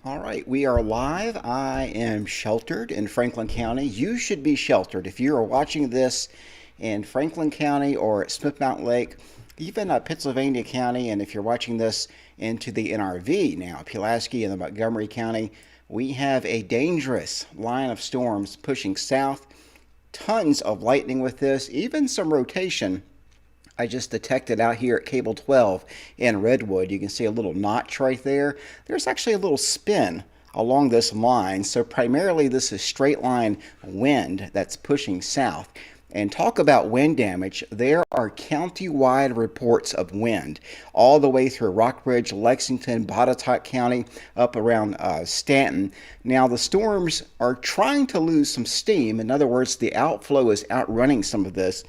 All right, we are live. I am sheltered in Franklin County. You should be sheltered if you are watching this in Franklin County or at Smith Mountain Lake, even Pittsylvania County, and if you're watching this into the NRV now, Pulaski and the Montgomery County. We have a dangerous line of storms pushing south. Tons of lightning with this, even some rotation. I just detected out here at cable 12 in Redwood. You can see a little notch right there. There's actually a little spin along this line. So primarily this is straight line wind that's pushing south. And talk about wind damage. There are county-wide reports of wind all the way through Rockbridge, Lexington, Botetourt County, up around Stanton. Now the storms are trying to lose some steam. In other words, the outflow is outrunning some of this.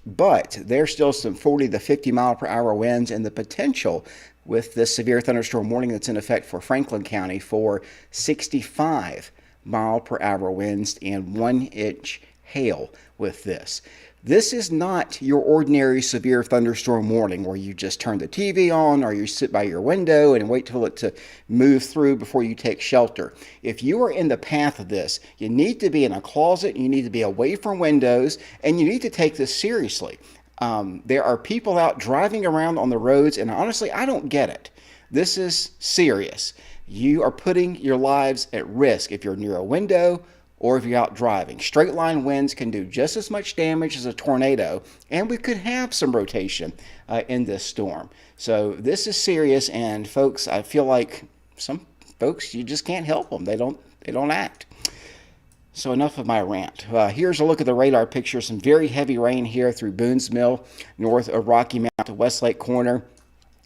But there's still some 40 to 50 mile per hour winds and the potential with this severe thunderstorm warning that's in effect for Franklin County for 65 mile per hour winds and 1-inch hail with this. This is not your ordinary severe thunderstorm warning where you just turn the TV on or you sit by your window and wait till it to move through before you take shelter. If you are in the path of this, you need to be in a closet, you need to be away from windows, and you need to take this seriously. There are people out driving around on the roads, and honestly, I don't get it. This is serious. You are putting your lives at risk if you're near a window or if you're out driving. Straight line winds can do just as much damage as a tornado, and we could have some rotation in this storm. So this is serious, and folks, I feel like some folks, you just can't help them. They don't act. So enough of my rant. Here's a look at the radar picture. Some very heavy rain here through Boone's Mill, north of Rocky Mount to Westlake Corner.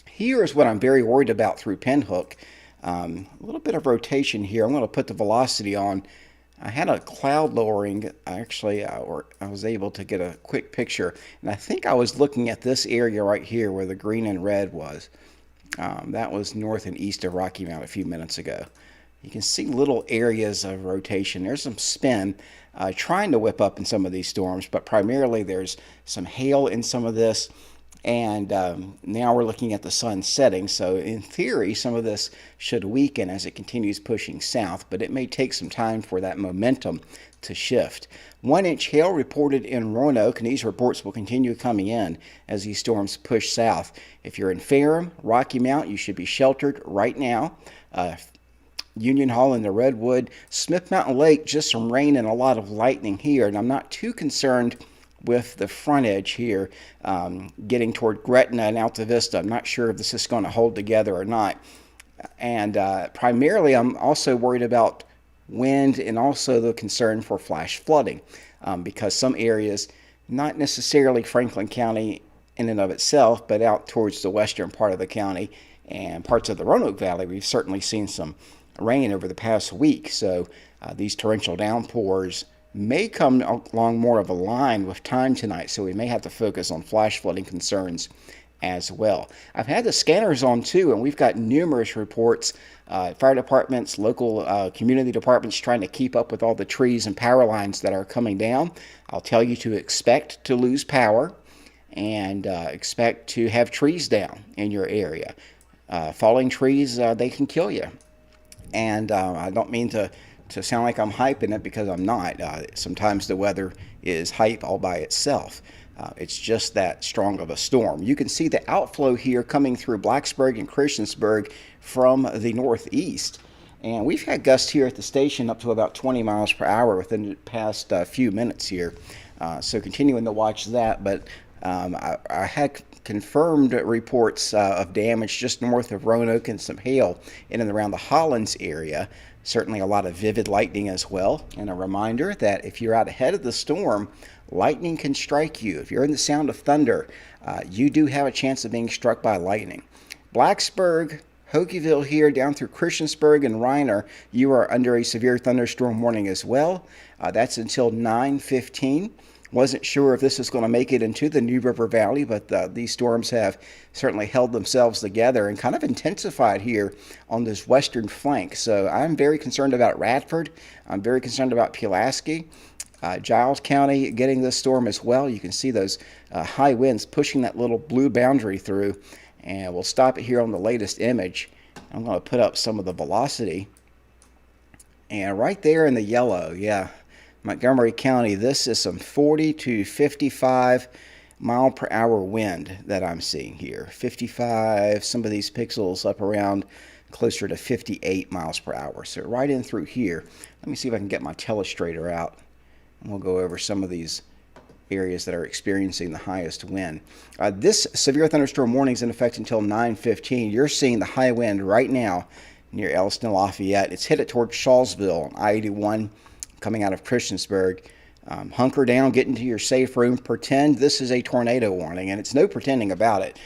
Here's what I'm very worried about through Pinhook. A little bit of rotation here. I'm going to put the velocity on. I had a cloud lowering, actually, or I was able to get a quick picture, and I think I was looking at this area right here where the green and red was. That was north and east of Rocky Mount a few minutes ago. You can see little areas of rotation. There's some spin trying to whip up in some of these storms, but primarily there's some hail in some of this. And now we're looking at the sun setting, so in theory some of this should weaken as it continues pushing south, but it may take some time for that momentum to shift. 1-inch hail reported in Roanoke, and these reports will continue coming in as these storms push south. If you're in Ferrum, Rocky Mount, you should be sheltered right now. Union Hall in the Redwood. Smith Mountain Lake, just some rain and a lot of lightning here, and I'm not too concerned with the front edge here, getting toward Gretna and Alta Vista. I'm not sure if this is going to hold together or not. And primarily, I'm also worried about wind and also the concern for flash flooding, because some areas, not necessarily Franklin County in and of itself, but out towards the western part of the county and parts of the Roanoke Valley, we've certainly seen some rain over the past week. So these torrential downpours may come along more of a line with time tonight, so we may have to focus on flash flooding concerns as well. I've had the scanners on too, and we've got numerous reports, fire departments, local community departments trying to keep up with all the trees and power lines that are coming down. I'll tell you to expect to lose power and expect to have trees down in your area. Falling trees, they can kill you. And I don't mean to sound like I'm hyping it, because I'm not. Sometimes the weather is hype all by itself. It's just that strong of a storm. You can see the outflow here coming through Blacksburg and Christiansburg from the northeast. And we've had gusts here at the station up to about 20 miles per hour within the past few minutes here. So continuing to watch that. But I had confirmed reports of damage just north of Roanoke and some hail in and around the Hollins area. Certainly a lot of vivid lightning as well. And a reminder that if you're out ahead of the storm, lightning can strike you. If you're in the sound of thunder, you do have a chance of being struck by lightning. Blacksburg, Hokieville here down through Christiansburg and Reiner, you are under a severe thunderstorm warning as well. That's until 9:15. Wasn't sure if this is going to make it into the New River Valley, but these storms have certainly held themselves together and kind of intensified here on this western flank. So I'm very concerned about Radford. I'm very concerned about Pulaski. Giles County getting this storm as well. You can see those high winds pushing that little blue boundary through. And we'll stop it here on the latest image. I'm going to put up some of the velocity And right there in the yellow, yeah, Montgomery County, this is some 40 to 55 mile per hour wind that I'm seeing here. 55, some of these pixels up around closer to 58 miles per hour. So right in through here. Let me see if I can get my telestrator out, and we'll go over some of these areas that are experiencing the highest wind. This severe thunderstorm warning is in effect until 9:15. You're seeing the high wind right now near Elliston Lafayette. It's headed towards Shawsville on I-81 coming out of Christiansburg. Hunker down, get into your safe room, pretend this is a tornado warning, and it's no pretending about it.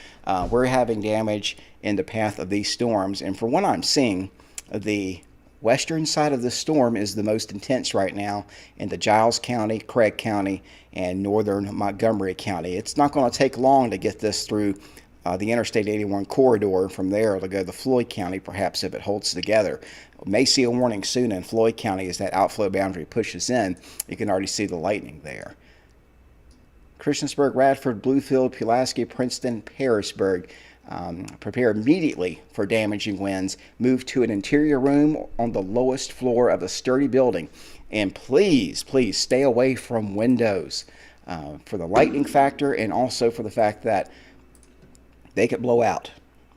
We're having damage in the path of these storms, and from what I'm seeing, the western side of the storm is the most intense right now in the Giles County, Craig County, and northern Montgomery County. It's not going to take long to get this through the Interstate 81 corridor. From there, it'll go to Floyd County, perhaps, if it holds together. We may see a warning soon in Floyd County as that outflow boundary pushes in. You can already see the lightning there. Christiansburg, Radford, Bluefield, Pulaski, Princeton, Harrisburg. Prepare immediately for damaging winds. Move to an interior room on the lowest floor of a sturdy building. And please, please stay away from windows for the lightning factor, and also for the fact that they could blow out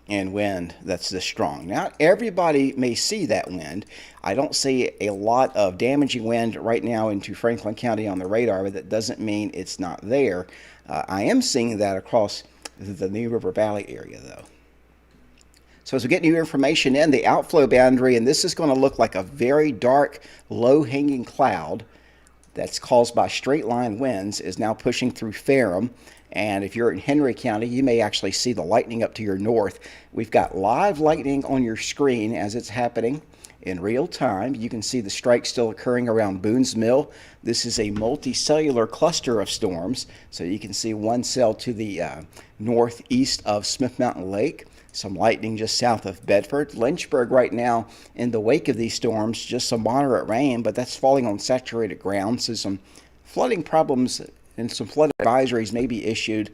in wind that's this strong. Now, everybody may see that wind. I don't see a lot of damaging wind right now into Franklin County on the radar, but that doesn't mean it's not there. I am seeing that across the New River Valley area, though. So as we get new information in, the outflow boundary, and this is going to look like a very dark, low-hanging cloud that's caused by straight line winds, is now pushing through Ferrum. And if you're in Henry County, you may actually see the lightning up to your north. We've got live lightning on your screen as it's happening in real time. You can see the strike still occurring around Boone's Mill. This is a multicellular cluster of storms. So you can see one cell to the northeast of Smith Mountain Lake. Some lightning just south of Bedford. Lynchburg right now, in the wake of these storms, just some moderate rain, but that's falling on saturated ground. So some flooding problems and some flood advisories may be issued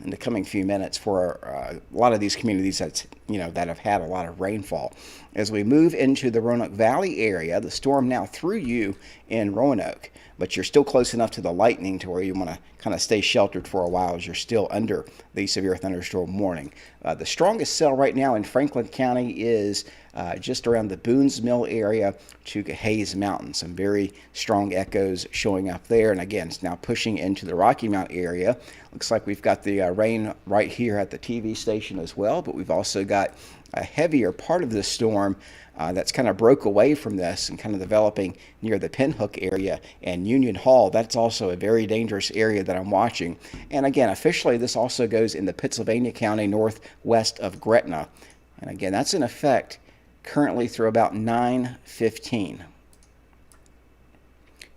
in the coming few minutes for a lot of these communities that have had a lot of rainfall. As we move into the Roanoke Valley area, the storm now through you in Roanoke, but you're still close enough to the lightning to where you want to kind of stay sheltered for a while as you're still under the severe thunderstorm warning. The strongest cell right now in Franklin County is just around the Boone's Mill area to Hayes Mountain. Some very strong echoes showing up there. And again, it's now pushing into the Rocky Mount area. Looks like we've got the rain right here at the TV station as well, but we've also got a heavier part of this storm that's kind of broke away from this and kind of developing near the Pinhook area and Union Hall. That's also a very dangerous area that I'm watching. And again, officially, this also goes in the Pittsylvania County northwest of Gretna. And again, that's in effect currently through about 9:15.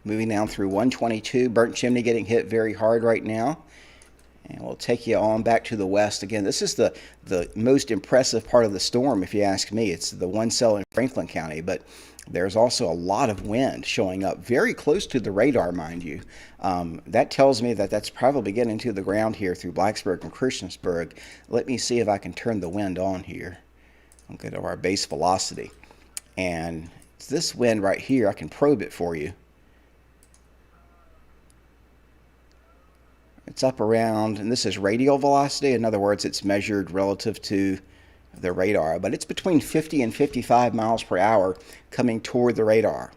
Moving down through 122, Burnt Chimney getting hit very hard right now. And we'll take you on back to the west. Again, this is the most impressive part of the storm, if you ask me. It's the one cell in Franklin County, but there's also a lot of wind showing up very close to the radar, mind you. That tells me that that's probably getting to the ground here through Blacksburg and Christiansburg. Let me see if I can turn the wind on here. I'll go to our base velocity. And it's this wind right here. I can probe it for you. It's up around, and this is radial velocity. In other words, it's measured relative to the radar, but it's between 50 and 55 miles per hour coming toward the radar.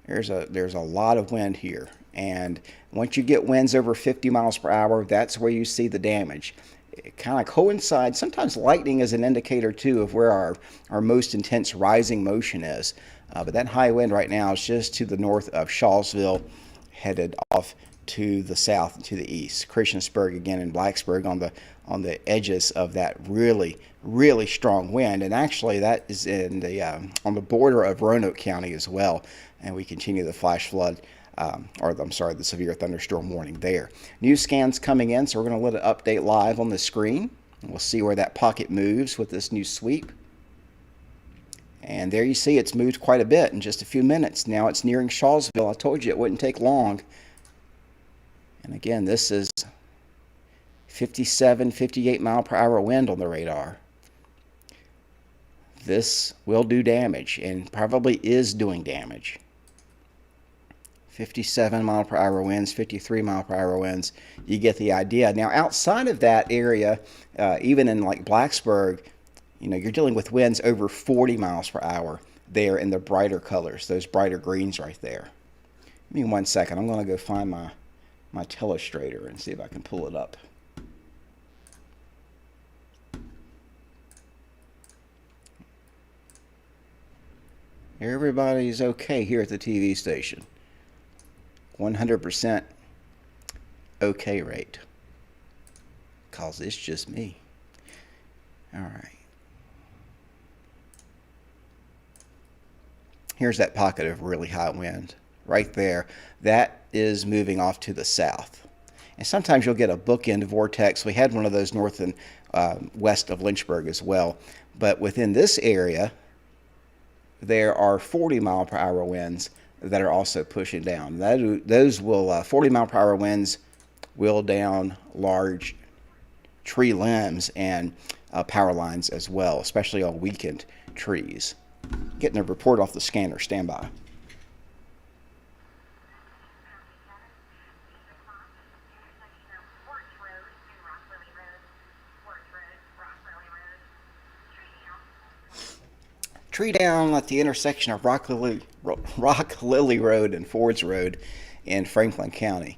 There's a lot of wind here, and once you get winds over 50 miles per hour, that's where you see the damage. It kind of coincides. Sometimes lightning is an indicator too of where our most intense rising motion is, but that high wind right now is just to the north of Shawsville, headed off to the south and to the east. Christiansburg again and Blacksburg on the edges of that really, really strong wind, and actually that is in the on the border of Roanoke County as well. And we continue the flash flood, the severe thunderstorm warning there. News scans coming in, so we're going to let it update live on the screen. We'll see where that pocket moves with this new sweep. And there you see it's moved quite a bit in just a few minutes. Now it's nearing Shawsville. I told you it wouldn't take long. And again, this is 57, 58 mile per hour wind on the radar. this will do damage and probably is doing damage. 57 mile per hour winds, 53 mile per hour winds. You get the idea. Now, outside of that area, even in like Blacksburg, you're dealing with winds over 40 miles per hour there in the brighter colors, those brighter greens right there. Give me 1 second. I'm going to go find my telestrator and see if I can pull it up. Everybody's okay here at the TV station. 100% okay rate. Cause it's just me. All right. Here's that pocket of really high wind right there. That is moving off to the south. And sometimes you'll get a bookend vortex. We had one of those north and west of Lynchburg as well. But within this area, there are 40 mile per hour winds that are also pushing down. Those will 40 mile per hour winds will down large tree limbs and power lines as well, especially on weakened trees. Getting a report off the scanner. Stand by. Tree down at the intersection of Rock Lily Road and Fords Road in Franklin County.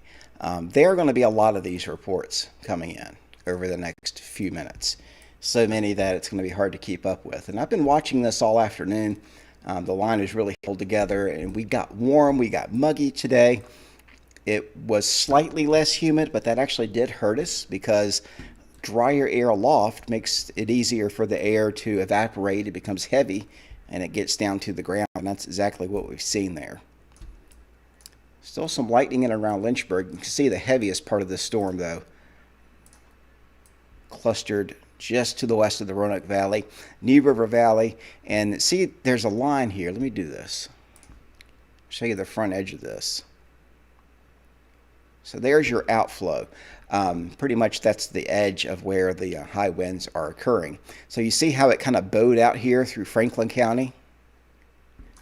There are going to be a lot of these reports coming in over the next few minutes. So many that it's going to be hard to keep up with. And I've been watching this all afternoon. The line is really held together, and we got warm, we got muggy today. It was slightly less humid, but that actually did hurt us because drier air aloft makes it easier for the air to evaporate. It becomes heavy and it gets down to the ground. And that's exactly what we've seen there. Still some lightning in and around Lynchburg. You can see the heaviest part of this storm, though, clustered just to the west of the Roanoke Valley, New River Valley. And see, there's a line here. Let me do this. Show you the front edge of this. So there's your outflow. Pretty much that's the edge of where the high winds are occurring. So you see how it kind of bowed out here through Franklin County?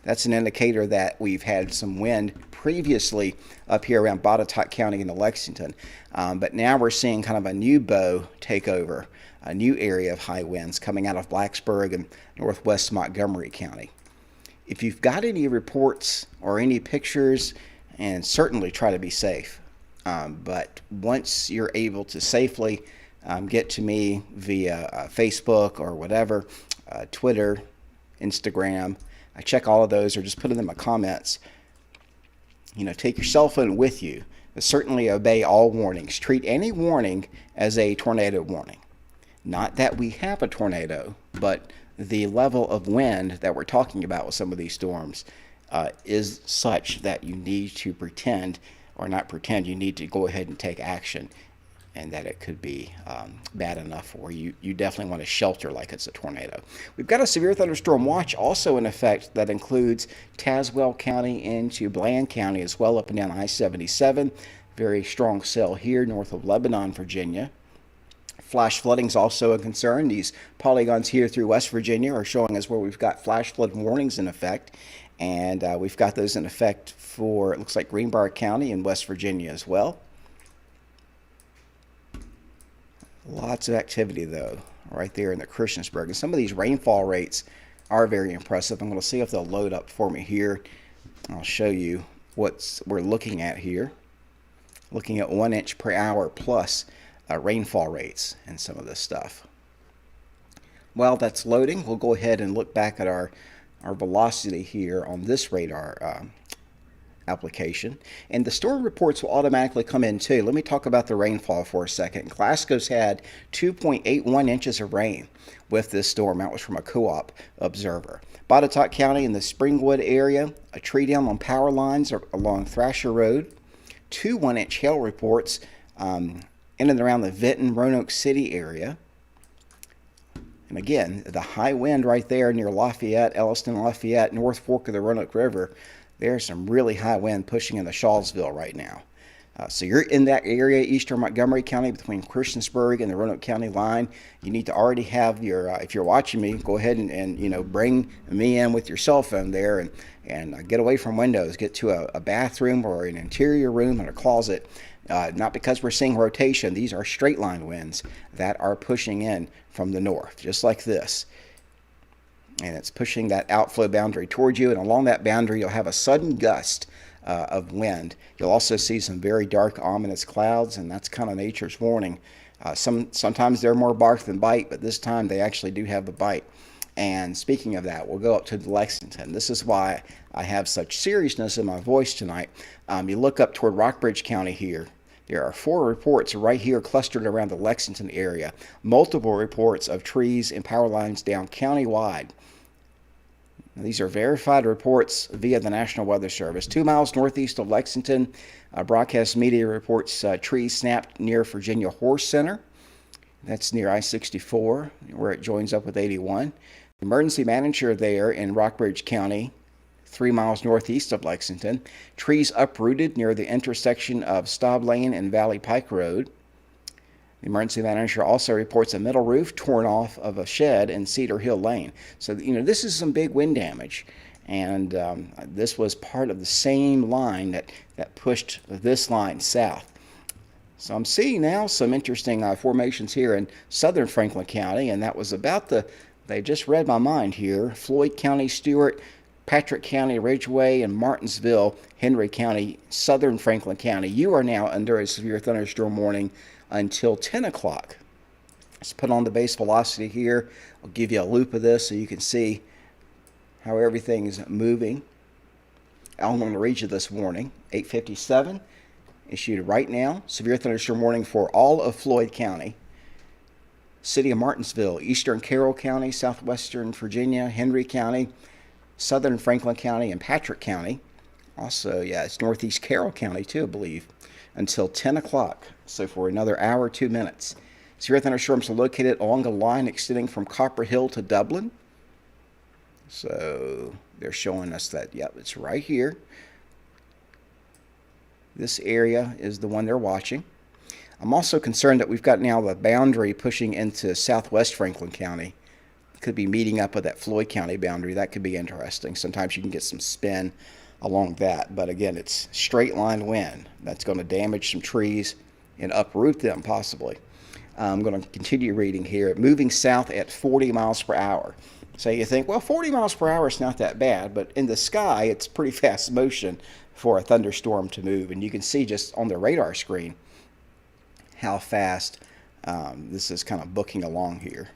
That's an indicator that we've had some wind previously up here around Botetourt County into Lexington. But now we're seeing kind of a new bow take over, a new area of high winds coming out of Blacksburg and northwest Montgomery County. If you've got any reports or any pictures, and certainly try to be safe. But once you're able to safely get to me via Facebook or whatever, Twitter, Instagram, I check all of those, or just put them in my comments. Take your cell phone with you, but certainly obey all warnings. Treat any warning as a tornado warning. Not that we have a tornado, but the level of wind that we're talking about with some of these storms is such that you need to you need to go ahead and take action, and that it could be bad enough for you. You definitely want to shelter like it's a tornado. We've got a severe thunderstorm watch also in effect that includes Tazewell County into Bland County as well, up and down I-77. Very strong cell here north of Lebanon, Virginia. Flash flooding is also a concern. These polygons here through West Virginia are showing us where we've got flash flood warnings in effect. And we've got those in effect for, it looks like, Greenbrier County in West Virginia as well. Lots of activity, though, right there in the Christiansburg. And some of these rainfall rates are very impressive. I'm going to see if they'll load up for me here. I'll show you what we're looking at here. Looking at 1 inch per hour plus rainfall rates and some of this stuff. While that's loading, we'll go ahead and look back at our velocity here on this radar application. And the storm reports will automatically come in too. Let me talk about the rainfall for a second. Glasgow's had 2.81 inches of rain with this storm. That was from a co-op observer. Botetourt County in the Springwood area, a tree down on power lines along Thrasher Road. 2 1-inch hail reports in and around the Vinton, Roanoke City area. And again, the high wind right there near Lafayette, Elliston, Lafayette, North Fork of the Roanoke River. There's some really high wind pushing into Shawsville right now. So you're in that area, eastern Montgomery County, between Christiansburg and the Roanoke County line. You need to already have your, if you're watching me, go ahead and bring me in with your cell phone there and get away from windows. Get to a bathroom or an interior room and a closet. Not because we're seeing rotation. These are straight line winds that are pushing in from the north, just like this. And it's pushing that outflow boundary towards you, and along that boundary you'll have a sudden gust of wind. You'll also see some very dark, ominous clouds, and that's kind of nature's warning. Sometimes they're more bark than bite, but this time they actually do have a bite. And speaking of that, we'll go up to Lexington. This is why I have such seriousness in my voice tonight. You look up toward Rockbridge County here. There are 4 reports right here clustered around the Lexington area. Multiple reports of trees and power lines down countywide. These are verified reports via the National Weather Service. 2 miles northeast of Lexington, broadcast media reports trees snapped near Virginia Horse Center. That's near I-64, where it joins up with 81. The emergency manager there in Rockbridge County, 3 miles northeast of Lexington. Trees uprooted near the intersection of Staub Lane and Valley Pike Road. The emergency manager also reports a metal roof torn off of a shed in Cedar Hill Lane. So, this is some big wind damage. And this was part of the same line that pushed this line south. So I'm seeing now some interesting formations here in southern Franklin County. And that was about they just read my mind here, Floyd County, Stewart, Patrick County, Ridgeway, and Martinsville, Henry County, southern Franklin County. You are now under a severe thunderstorm warning until 10 o'clock. Let's put on the base velocity here. I'll give you a loop of this so you can see how everything is moving. I'm going to read you this warning. 8:57, issued right now. Severe thunderstorm warning for all of Floyd County, City of Martinsville, Eastern Carroll County, Southwestern Virginia, Henry County, Southern Franklin County, and Patrick County. Also, it's Northeast Carroll County too, I believe, until 10 o'clock. So for another hour, 2 minutes. Severe thunderstorms are located along a line extending from Copper Hill to Dublin. So they're showing us that, it's right here. This area is the one they're watching. I'm also concerned that we've got now the boundary pushing into southwest Franklin County. Could be meeting up with that Floyd County boundary. That could be interesting. Sometimes you can get some spin along that. But again, it's straight line wind. That's going to damage some trees and uproot them possibly. I'm going to continue reading here. Moving south at 40 miles per hour. So you think, well, 40 miles per hour is not that bad, but in the sky, it's pretty fast motion for a thunderstorm to move. And you can see just on the radar screen how fast this is kind of booking along here.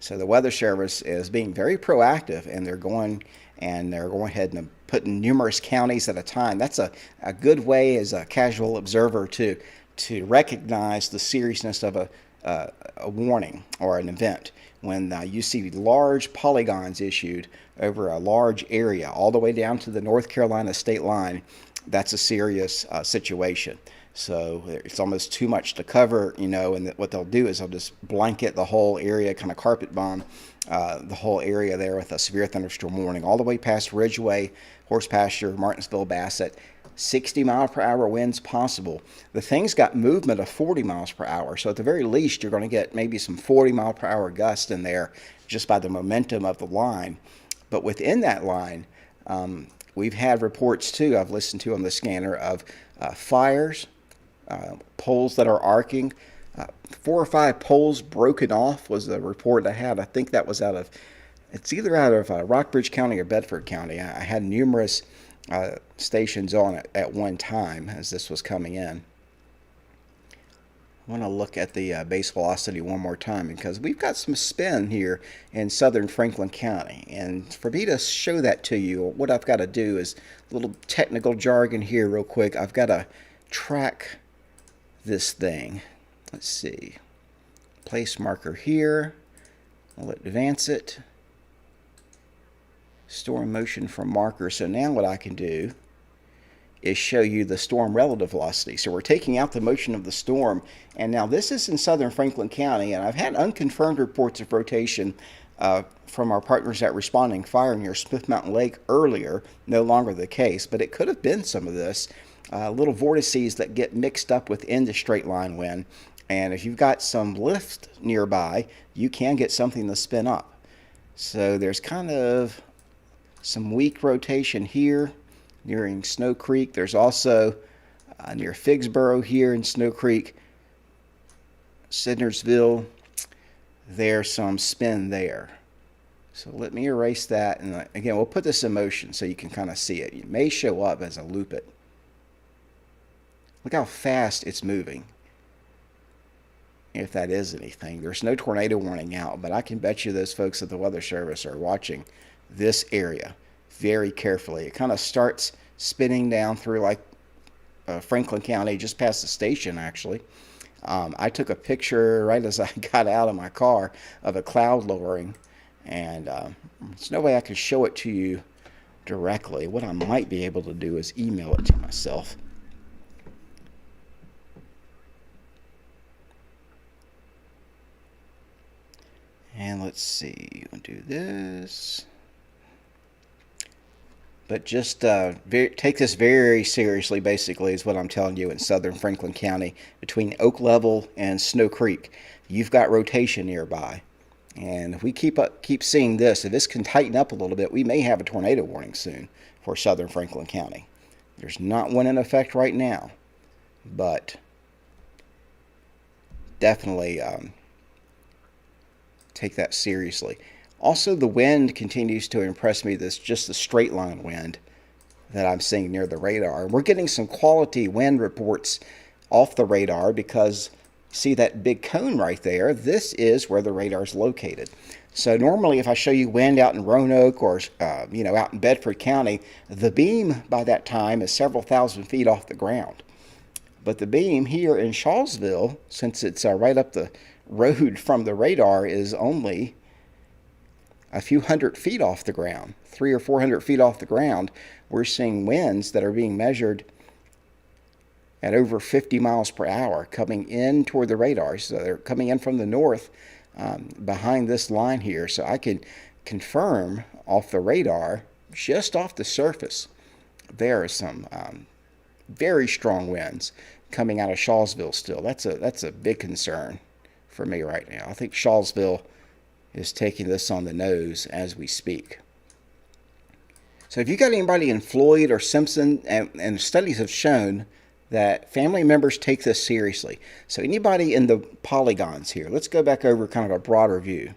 So the Weather Service is being very proactive, and they're going ahead and putting numerous counties at a time. That's a good way as a casual observer to recognize the seriousness of a warning or an event. When you see large polygons issued over a large area all the way down to the North Carolina state line, that's a serious situation. So it's almost too much to cover, and what they'll do is they'll just blanket the whole area, kind of carpet bomb the whole area there with a severe thunderstorm warning all the way past Ridgeway, Horse Pasture, Martinsville, Bassett. 60 mile per hour winds possible. The thing's got movement of 40 miles per hour, so at the very least you're going to get maybe some 40 mile per hour gusts in there just by the momentum of the line. But within that line, we've had reports too, I've listened to on the scanner, of fires, poles that are arcing. 4 or 5 poles broken off was the report I had. I think that was it's either out of Rockbridge County or Bedford County. I had numerous stations on it at one time as this was coming in. I want to look at the base velocity one more time because we've got some spin here in southern Franklin County. And for me to show that to you, what I've got to do is a little technical jargon here real quick. I've got to track this thing. Let's see. Place marker here. I'll advance it. Storm motion from marker. So now what I can do is show you the storm relative velocity. So we're taking out the motion of the storm, and now this is in southern Franklin County, and I've had unconfirmed reports of rotation from our partners at Responding Fire near Smith Mountain Lake earlier. No longer the case, but it could have been some of this. little vortices that get mixed up within the straight line wind. And if you've got some lift nearby, you can get something to spin up. So there's kind of some weak rotation here nearing Snow Creek. There's also near Figsboro here in Snow Creek, Sidnersville, there's some spin there. So let me erase that, and again, we'll put this in motion so you can kind of see it. It may show up as I loop it. Look how fast it's moving. If that is anything. There's no tornado warning out, but I can bet you those folks at the Weather Service are watching this area very carefully. It kind of starts spinning down through like Franklin County, just past the station actually. I took a picture right as I got out of my car of a cloud lowering, and there's no way I could show it to you directly. What I might be able to do is email it to myself. And let's see, we'll do this. But just take this very seriously, basically, is what I'm telling you in southern Franklin County, between Oak Level and Snow Creek. You've got rotation nearby. And if we keep seeing this, if this can tighten up a little bit, we may have a tornado warning soon for southern Franklin County. There's not one in effect right now, but definitely take that seriously. Also, the wind continues to impress me. This just the straight line wind that I'm seeing near the radar. We're getting some quality wind reports off the radar because see that big cone right there? This is where the radar is located. So normally if I show you wind out in Roanoke or out in Bedford County, the beam by that time is several thousand feet off the ground. But the beam here in Shawsville, since it's right up the road from the radar, is only a few hundred feet off the ground, 300 or 400 feet off the ground. We're seeing winds that are being measured at over 50 miles per hour coming in toward the radar. So they're coming in from the north behind this line here. So I can confirm off the radar, just off the surface, there are some very strong winds coming out of Shawsville still. That's a big concern for me right now. I think Shawsville is taking this on the nose as we speak. So if you got anybody in Floyd or Simpson, and studies have shown that family members take this seriously. So anybody in the polygons here, let's go back over kind of a broader view.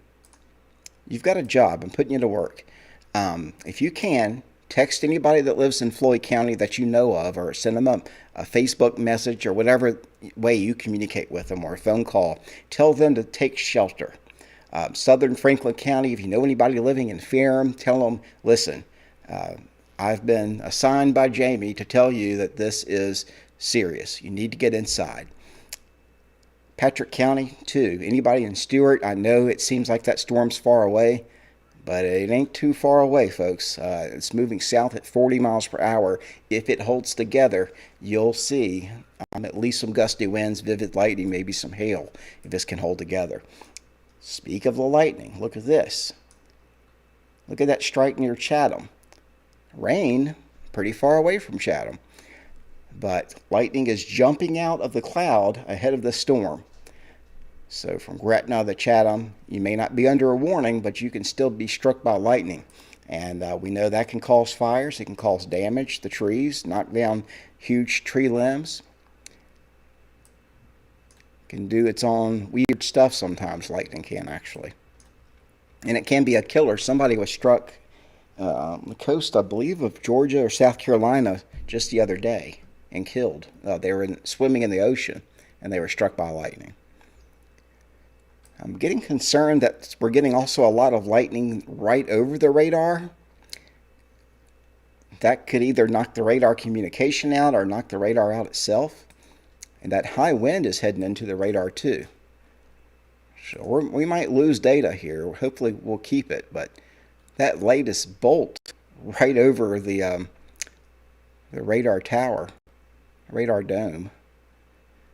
You've got a job. I'm putting you to work. If you can, text anybody that lives in Floyd County that you know of, or send them a Facebook message or whatever way you communicate with them, or a phone call. Tell them to take shelter. Southern Franklin County, if you know anybody living in Ferrum, tell them, listen, I've been assigned by Jamie to tell you that this is serious. You need to get inside. Patrick County, too. Anybody in Stewart, I know it seems like that storm's far away, but it ain't too far away, folks. It's moving south at 40 miles per hour. If it holds together, you'll see at least some gusty winds, vivid lightning, maybe some hail, if this can hold together. Speak of the lightning, look at this. Look at that strike near Chatham. Rain, pretty far away from Chatham. But lightning is jumping out of the cloud ahead of the storm. So from Gretna to Chatham, you may not be under a warning, but you can still be struck by lightning. And we know that can cause fires. It can cause damage to trees, knock down huge tree limbs. Can do its own weird stuff sometimes, lightning can actually. And it can be a killer. Somebody was struck on the coast, I believe, of Georgia or South Carolina just the other day and killed. They were swimming in the ocean and they were struck by lightning. I'm getting concerned that we're getting also a lot of lightning right over the radar. That could either knock the radar communication out or knock the radar out itself. And that high wind is heading into the radar too. So we might lose data here. Hopefully we'll keep it. But that latest bolt right over the radar tower, radar dome.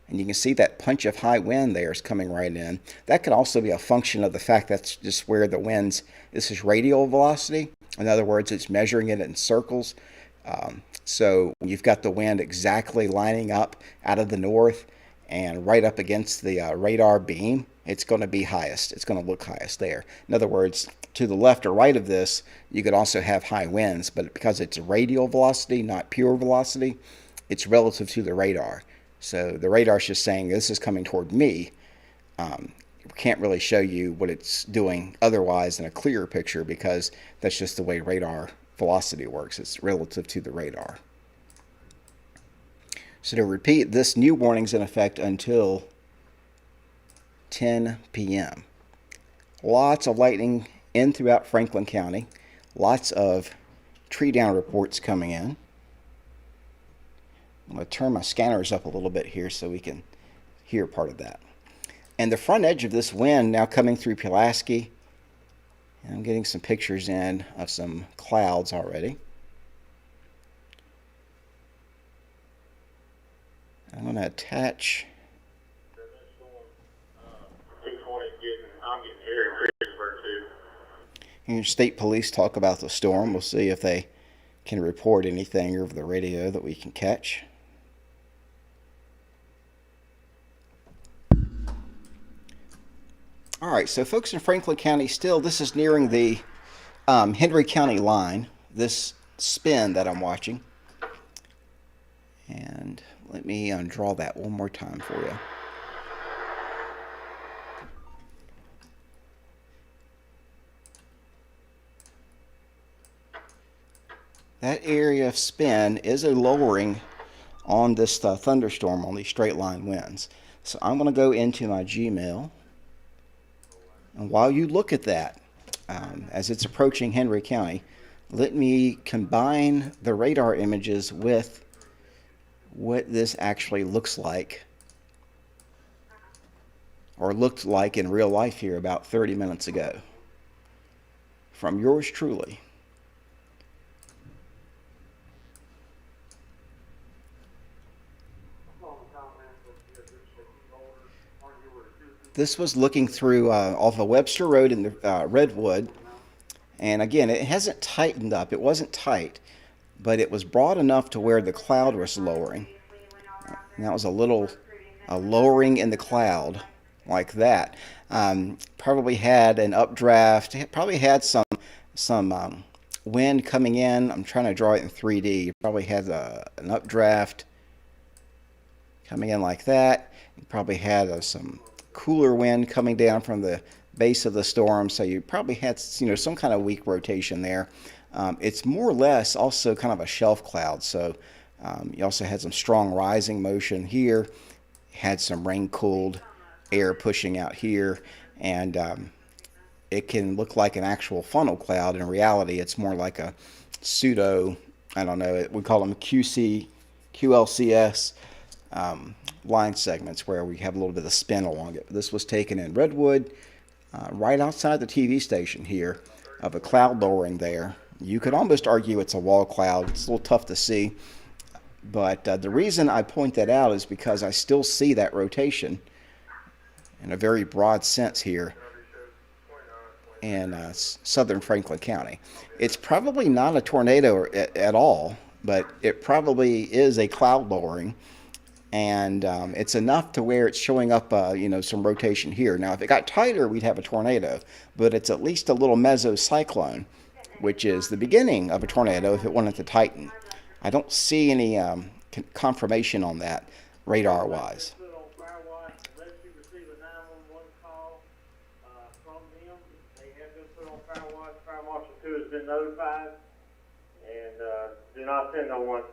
And you can see that punch of high wind there is coming right in. That could also be a function of the fact that's just where the winds, this is radial velocity. In other words, it's measuring it in circles. So you've got the wind exactly lining up out of the north and right up against the radar beam. It's going to be highest. It's going to look highest there. In other words, to the left or right of this, you could also have high winds, but because it's radial velocity, not pure velocity, it's relative to the radar. So the radar's just saying this is coming toward me. Can't really show you what it's doing otherwise in a clearer picture because that's just the way radar velocity works. It's relative to the radar. So to repeat, this new warning's in effect until 10 p.m. Lots of lightning in throughout Franklin County. Lots of tree down reports coming in. I'm going to turn my scanners up a little bit here so we can hear part of that. And the front edge of this wind now coming through Pulaski. And I'm getting some pictures in of some clouds already. I'm going to attach. And state police talk about the storm. We'll see if they can report anything over the radio that we can catch. All right, so folks in Franklin County still, this is nearing the Henry County line, this spin that I'm watching. And let me draw that one more time for you. That area of spin is a lowering on this thunderstorm on these straight line winds. So I'm going to go into my Gmail. And while you look at that, as it's approaching Henry County, let me combine the radar images with what this actually looks like, or looked like in real life here about 30 minutes ago. From yours truly. This was looking through off of Webster Road in the Redwood. And again, it hasn't tightened up. It wasn't tight, but it was broad enough to where the cloud was lowering. And that was a lowering in the cloud like that. Probably had an updraft. It probably had some wind coming in. I'm trying to draw it in 3D. You probably had an updraft coming in like that. You probably had some cooler wind coming down from the base of the storm, so you probably had some kind of weak rotation there. It's more or less also kind of a shelf cloud, so you also had some strong rising motion here, had some rain cooled air pushing out here, and it can look like an actual funnel cloud. In reality, it's more like a pseudo, I don't know, we call them QLCS line segments where we have a little bit of spin along it. This was taken in Redwood, right outside the TV station here, of a cloud lowering there. You could almost argue it's a wall cloud. It's a little tough to see, but the reason I point that out is because I still see that rotation in a very broad sense here in southern Franklin County. It's probably not a tornado at all, but it probably is a cloud lowering. And it's enough to where it's showing up, some rotation here. Now, if it got tighter, we'd have a tornado, but it's at least a little mesocyclone, which is the beginning of a tornado if it wanted to tighten. I don't see any confirmation on that radar-wise. Fire Marshal 2 has been notified, and do not send no one.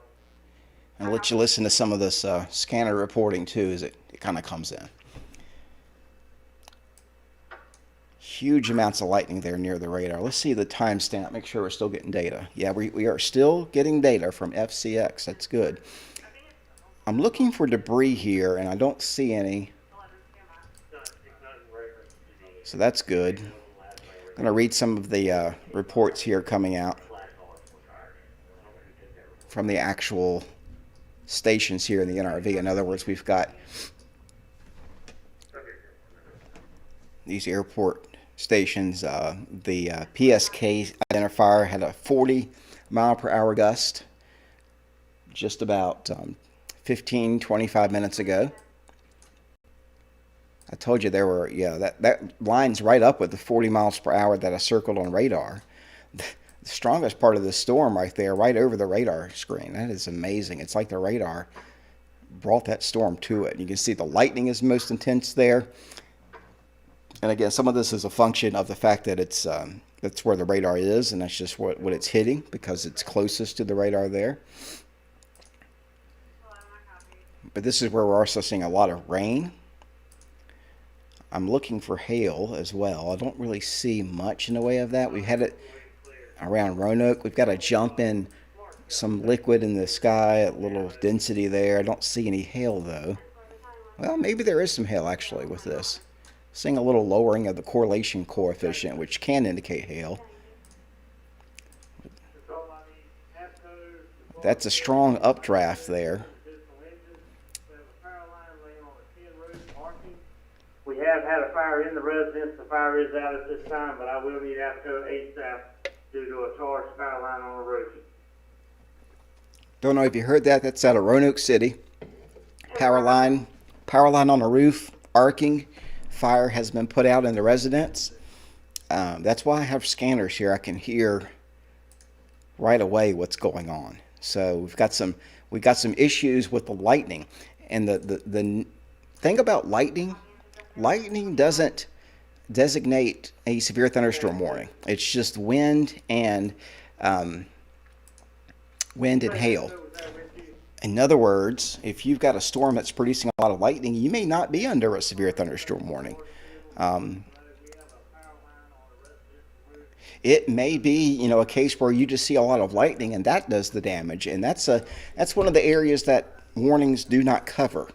I'll let you listen to some of this scanner reporting too as it kind of comes in. Huge amounts of lightning there near the radar. Let's see the timestamp, make sure we're still getting data. Yeah, we are still getting data from FCX. That's good. I'm looking for debris here, and I don't see any. So that's good. I'm going to read some of the reports here coming out from the actual stations here in the NRV. In other words, we've got these airport stations. The PSK identifier had a 40 mile per hour gust. just about 15, 25 minutes ago. I told you there were, yeah, that lines right up with the 40 miles per hour that I circled on radar. The strongest part of the storm right there, right over the radar screen. That is amazing. It's like the radar brought that storm to it. You can see the lightning is most intense there. And again, some of this is a function of the fact that it's that's where the radar is, and that's just what it's hitting because it's closest to the radar there. But this is where we're also seeing a lot of rain. I'm looking for hail as well. I don't really see much in the way of that. We had it around Roanoke. We've got a jump in some liquid in the sky, a little density there. I don't see any hail though. Well, maybe there is some hail actually with this. Seeing a little lowering of the correlation coefficient, which can indicate hail. That's a strong updraft there. We have had a fire in the residence. The fire is out at this time, but I will need APCO ASAP due to a charged power line on the roof. Don't know if you heard that. That's out of Roanoke City. Power line on the roof, arcing. Fire has been put out in the residence. That's why I have scanners here. I can hear right away what's going on. So we've got some issues with the lightning, and the thing about lightning doesn't designate a severe thunderstorm warning. It's just wind and hail. In other words, if you've got a storm that's producing a lot of lightning, you may not be under a severe thunderstorm warning. It may be, a case where you just see a lot of lightning and that does the damage, and that's one of the areas that warnings do not cover.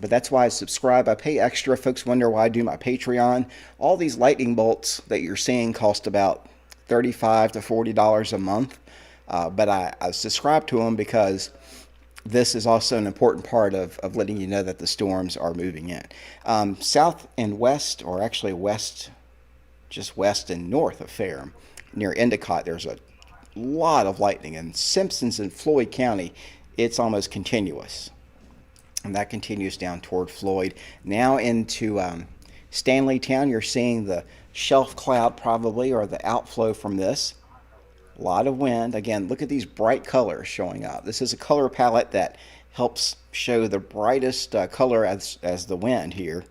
But that's why I subscribe. I pay extra. Folks wonder why I do my Patreon. All these lightning bolts that you're seeing cost about $35 to $40 a month, but I subscribe to them because this is also an important part of letting you know that the storms are moving in. South and west, or actually west, just west and north of Ferrum, near Endicott, there's a lot of lightning. In Simpsons and Floyd County, it's almost continuous. And that continues down toward Floyd. Now into Stanleytown, you're seeing the shelf cloud probably, or the outflow from this. A lot of wind. Again, look at these bright colors showing up. This is a color palette that helps show the brightest color as the wind here.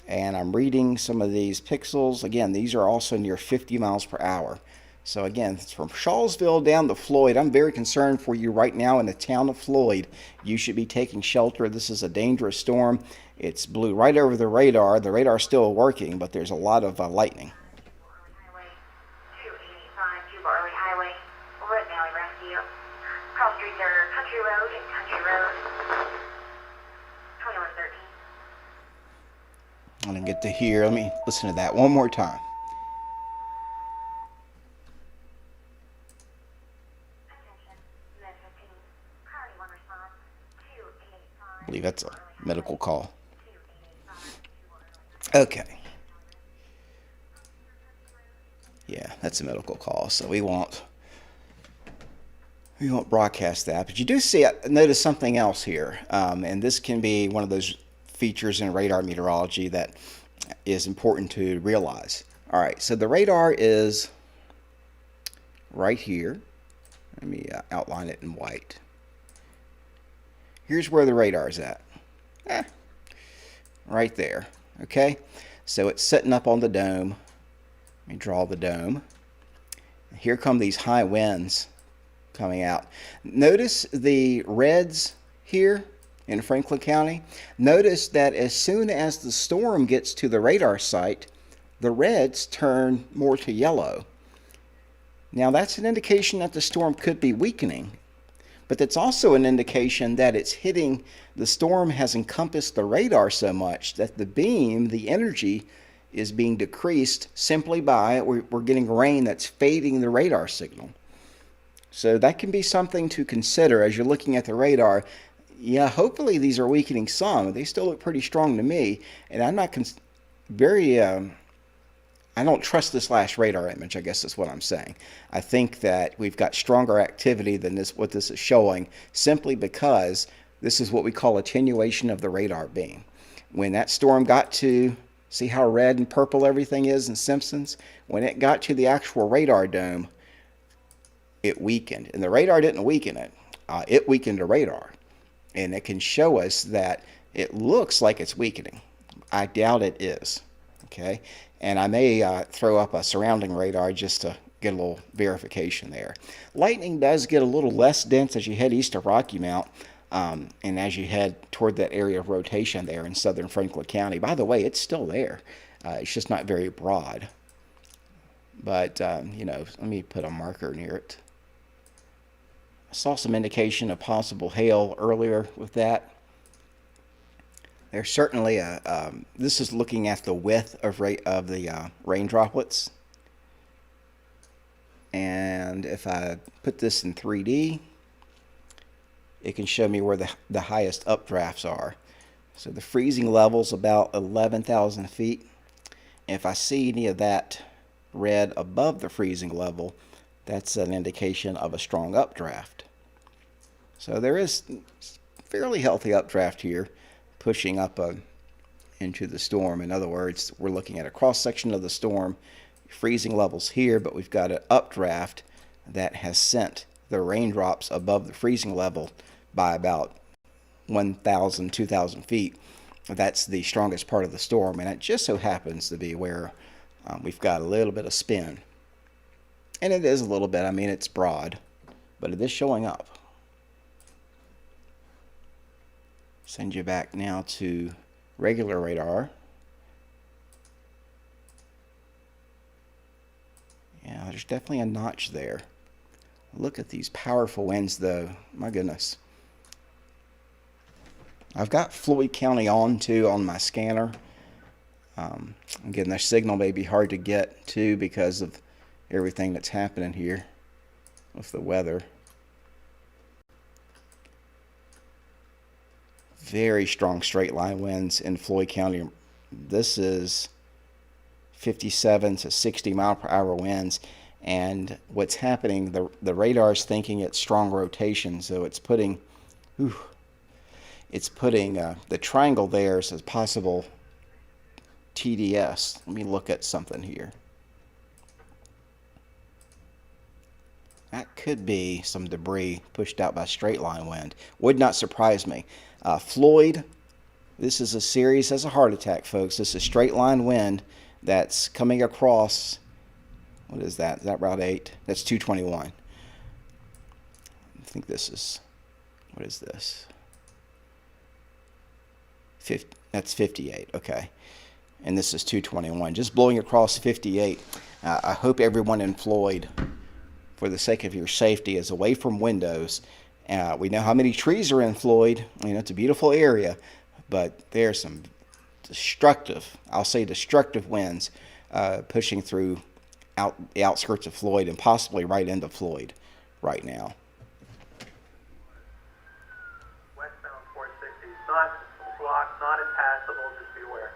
And I'm reading some of these pixels. Again, these are also near 50 miles per hour. So again, it's from Shawsville down to Floyd. I'm very concerned for you right now in the town of Floyd. You should be taking shelter. This is a dangerous storm. It's blew right over the radar. The radar's still working, but there's a lot of lightning. I didn't get to hear. Let me listen to that one more time. I believe that's a medical call. Okay. Yeah, that's a medical call, so we won't broadcast that. But you do notice something else here, and this can be one of those features in radar meteorology that is important to realize. All right, so the radar is right here. Let me outline it in white. Here's where the radar is at. Right there. Okay, so it's setting up on the dome. Let me draw the dome. Here come these high winds coming out. Notice the reds here in Franklin County. Notice that as soon as the storm gets to the radar site, the reds turn more to yellow. Now that's an indication that the storm could be weakening, but that's also an indication that it's hitting, the storm has encompassed the radar so much that the beam, the energy, is being decreased simply by we're getting rain that's fading the radar signal. So that can be something to consider as you're looking at the radar. Yeah, hopefully these are weakening some. They still look pretty strong to me, and I'm not very I don't trust this last radar image, I guess is what I'm saying. I think that we've got stronger activity than what this is showing, simply because this is what we call attenuation of the radar beam. When that storm got to, see how red and purple everything is in Simpsons? When it got to the actual radar dome, it weakened. And the radar didn't weaken it. It weakened the radar. And it can show us that it looks like it's weakening. I doubt it is. Okay? And I may throw up a surrounding radar just to get a little verification there. Lightning does get a little less dense as you head east of Rocky Mount, and as you head toward that area of rotation there in southern Franklin County. By the way, it's still there. It's just not very broad. But, let me put a marker near it. I saw some indication of possible hail earlier with that. There's certainly this is looking at the width of the rain droplets. And if I put this in 3D, it can show me where the highest updrafts are. So the freezing level's about 11,000 feet. And if I see any of that red above the freezing level, that's an indication of a strong updraft. So there is fairly healthy updraft here, pushing up into the storm. In other words, we're looking at a cross-section of the storm, freezing levels here, but we've got an updraft that has sent the raindrops above the freezing level by about 1,000, 2,000 feet. That's the strongest part of the storm, and it just so happens to be where we've got a little bit of spin. And it is a little bit, I mean, it's broad, but it is showing up. Send you back now to regular radar. Yeah, there's definitely a notch there. Look at these powerful winds, though. My goodness. I've got Floyd County on, too, on my scanner. Again, their signal may be hard to get, too, because of everything that's happening here with the weather. Very strong straight line winds in Floyd County. This is 57 to 60 mile per hour winds. And what's happening, the radar is thinking it's strong rotation, so it's putting the triangle there as a possible TDS. Let me look at something here. That could be some debris pushed out by straight line wind. Would not surprise me. Floyd, this is a series as a heart attack, folks. This is straight line wind that's coming across. What is that? Is that Route 8? That's 221. I think this is, what is this? That's 58, okay. And this is 221. Just blowing across 58. I hope everyone in Floyd, for the sake of your safety, is away from windows. We know how many trees are in Floyd. You know, it's a beautiful area, but there's some destructive, I'll say destructive winds pushing through the outskirts of Floyd and possibly right into Floyd right now. Westbound 460, not blocked, not impassable, just beware.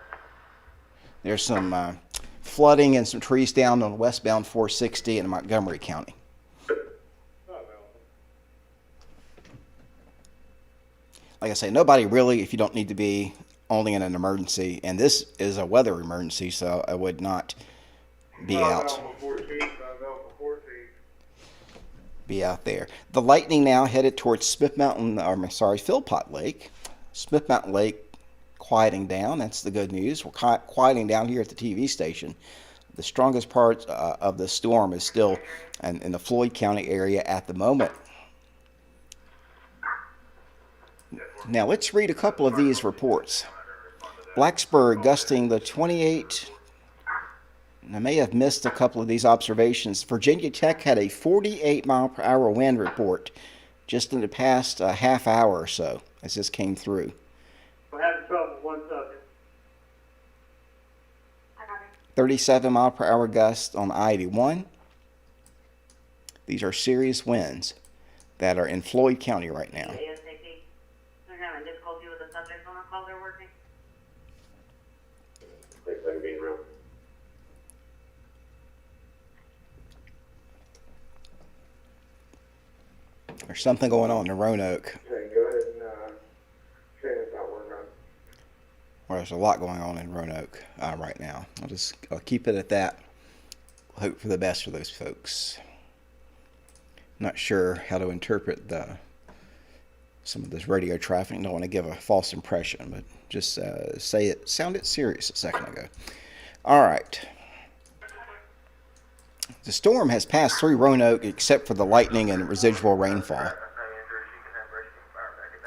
There's some flooding and some trees down on westbound 460 in Montgomery County. Like I say, nobody really, if you don't need to be, only in an emergency. And this is a weather emergency, so I would not be out. Be out there. The lightning now headed towards Philpott Lake. Smith Mountain Lake quieting down. That's the good news. We're quieting down here at the TV station. The strongest part of the storm is still in the Floyd County area at the moment. Now let's read a couple of these reports. Blacksburg gusting the 28. I may have missed a couple of these observations. Virginia Tech had a 48 mile per hour wind report just in the past half hour or so as this came through. We're having trouble with one subject. 37 mile per hour gust on I-81. These are serious winds that are in Floyd County right now. They're having difficulty with the subject on the call they're working. There's something going on in Roanoke. Okay, go ahead and send us out where I'm. Well, there's a lot going on in Roanoke right now. I'll keep it at that. Hope for the best for those folks. Not sure how to interpret some of this radio traffic. Don't want to give a false impression, but just sounded serious a second ago. All right. The storm has passed through Roanoke except for the lightning and residual rainfall.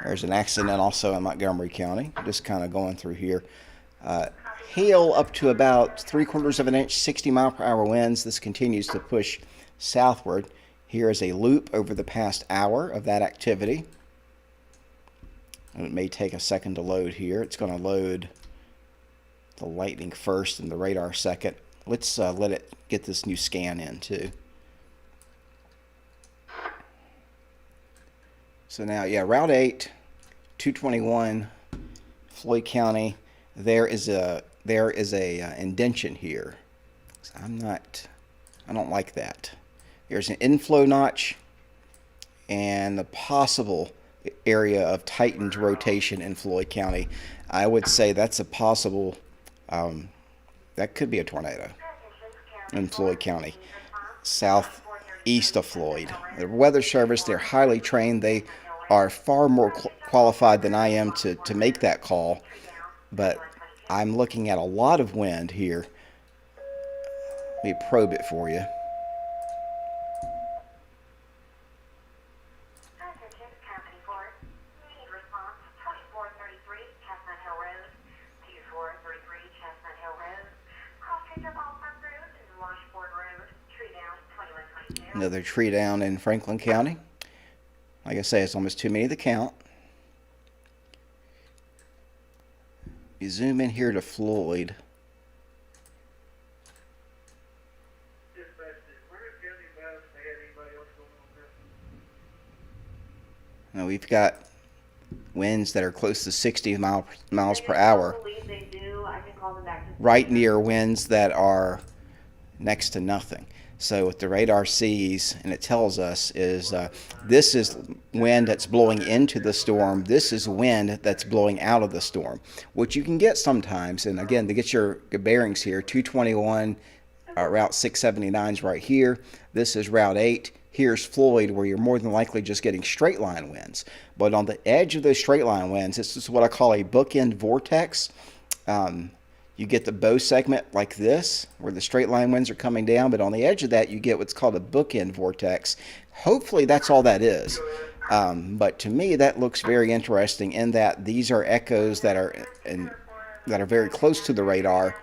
There's an accident also in Montgomery County. Just kind of going through here. Hail up to about 3/4 of an inch, 60-mile-per-hour winds. This continues to push southward. Here is a loop over the past hour of that activity. And it may take a second to load here. It's going to load the lightning first and the radar second. Let's let it get this new scan in too. So now, yeah, Route 8, 221, Floyd County. There is a indention here. I don't like that. There's an inflow notch and the possible area of tightened rotation in Floyd County. I would say that's a possible, that could be a tornado in Floyd County, southeast of Floyd. The Weather Service, they're highly trained. They are far more qualified than I am to make that call, but I'm looking at a lot of wind here. Let me probe it for you. Another tree down in Franklin County. Like I say, it's almost too many to count. You zoom in here to Floyd. Now we've got winds that are close to 60 miles per hour. Right near winds that are next to nothing. So what the radar sees and it tells us is this is wind that's blowing into the storm. This is wind that's blowing out of the storm, which you can get sometimes. And again, to get your bearings here, 221, Route 679 is right here. This is Route 8. Here's Floyd, where you're more than likely just getting straight line winds. But on the edge of those straight line winds, this is what I call a bookend vortex. You get the bow segment like this, where the straight line winds are coming down, but on the edge of that, you get what's called a bookend vortex. Hopefully that's all that is. But to me, that looks very interesting in that these are echoes that are very close to the radar.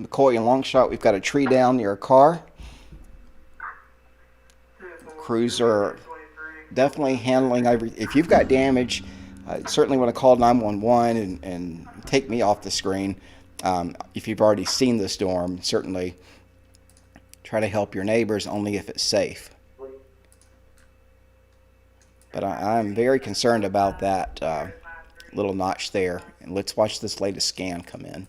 McCoy and Longshot, we've got a tree down near a car. Crews are definitely handling if you've got damage, certainly want to call 911 and take me off the screen. If you've already seen the storm, certainly try to help your neighbors only if it's safe. But I'm very concerned about that little notch there. And let's watch this latest scan come in.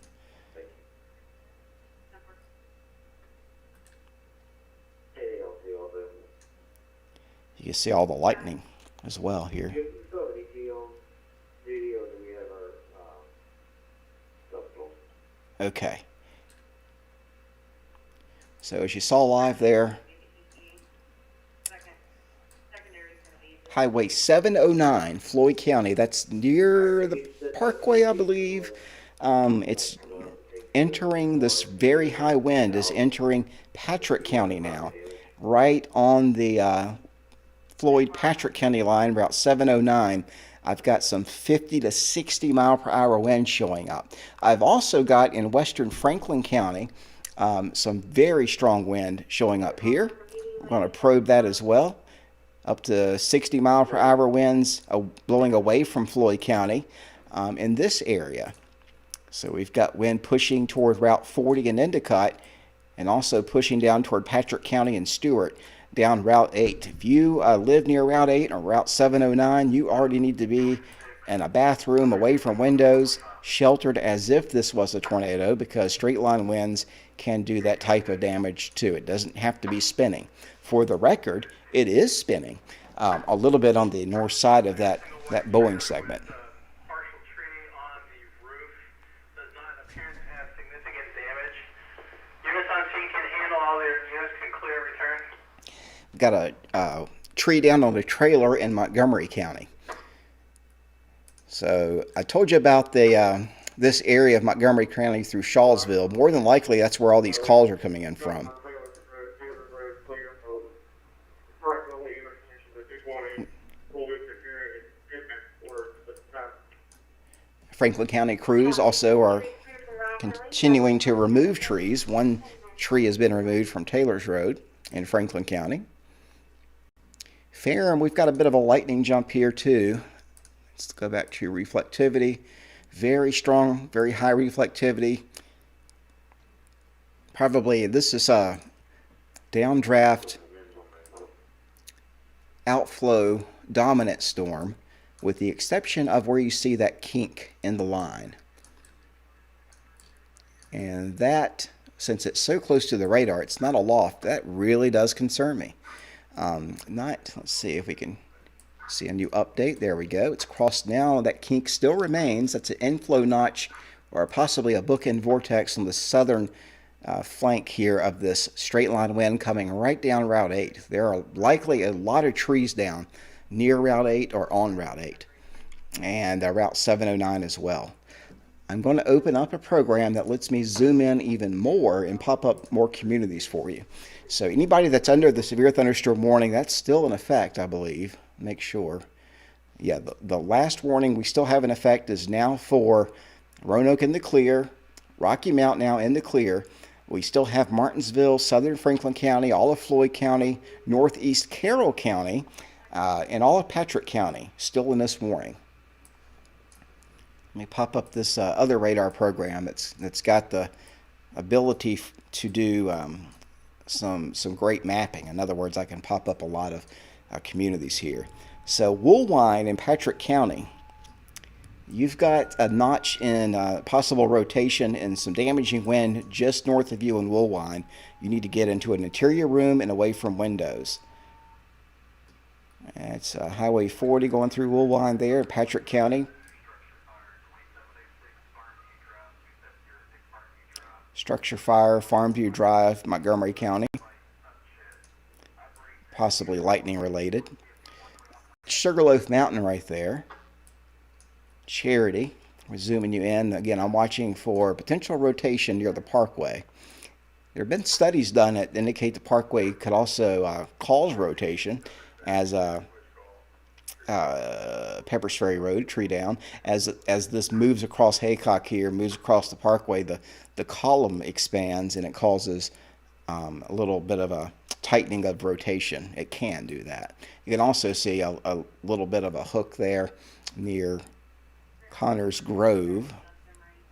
You can see all the lightning as well here. Okay. So as you saw live there, Highway 709, Floyd County. That's near the Parkway, I believe. It's entering, this very high wind is entering Patrick County now. Right on the Floyd-Patrick County line, Route 709, I've got some 50 to 60 mile per hour winds showing up. I've also got in western Franklin County some very strong wind showing up here. We're going to probe that as well. Up to 60 mile per hour winds blowing away from Floyd County in this area. So we've got wind pushing toward Route 40 in Endicott and also pushing down toward Patrick County and Stewart. Down Route 8. If you live near Route 8 or Route 709, you already need to be in a bathroom away from windows. sheltered as if this was a tornado, because straight line winds can do that type of damage too. It doesn't have to be spinning. For the record, it is spinning a little bit on the north side of that Boeing segment. Partial tree on the roof does not appear to have significant damage. Units on scene can handle all their units can clear return. Got a tree down on the trailer in Montgomery County. So I told you about the this area of Montgomery County through Shawsville. More than likely, that's where all these calls are coming in from. Franklin County crews also are continuing to remove trees. One tree has been removed from Taylor's Road in Franklin County. Fair, and we've got a bit of a lightning jump here too. Let's go back to reflectivity. Very strong, very high reflectivity. Probably this is a downdraft outflow dominant storm, with the exception of where you see that kink in the line. And that, since it's so close to the radar, it's not a loft, that really does concern me. Let's see if we can see a new update. There we go. It's crossed now. That kink still remains. That's an inflow notch or possibly a bookend vortex on the southern flank here of this straight line wind coming right down Route 8. There are likely a lot of trees down near Route 8 or on Route 8 and Route 709 as well. I'm going to open up a program that lets me zoom in even more and pop up more communities for you. So anybody that's under the severe thunderstorm warning, that's still in effect, I believe. Make sure. Yeah, the last warning we still have in effect is now for Roanoke in the clear, Rocky Mount now in the clear. We still have Martinsville, southern Franklin County, all of Floyd County, northeast Carroll County, and all of Patrick County still in this warning. Let me pop up this other radar program that's got the ability to do some great mapping. In other words, I can pop up a lot of communities here. So Woolwine in Patrick County, you've got a notch in possible rotation and some damaging wind just north of you in Woolwine. You need to get into an interior room and away from windows. It's Highway 40 going through Woolwine there, Patrick County. Structure fire, Farmview Drive, Montgomery County. Possibly lightning related. Sugarloaf Mountain right there. Charity. We're zooming you in. Again, I'm watching for potential rotation near the parkway. There have been studies done that indicate the parkway could also cause rotation as Pepper's Ferry Road, tree down. As this moves across Haycock here, moves across the parkway, the column expands and it causes a little bit of a tightening of rotation. It can do that. You can also see a little bit of a hook there near Connors Grove.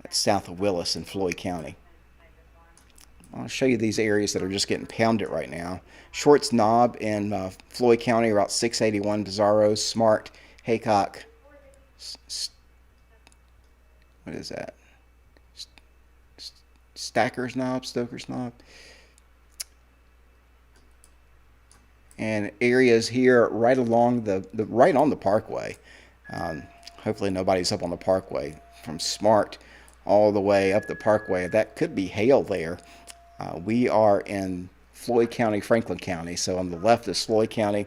That's south of Willis in Floyd County. I'll show you these areas that are just getting pounded right now. Shorts Knob in Floyd County, Route 681, Bizarro, Smart, Haycock. What is that? Stokers Knob. And areas here right along right on the parkway. Hopefully nobody's up on the parkway. From Smart all the way up the parkway. That could be hail there. We are in Floyd County, Franklin County. So on the left is Floyd County.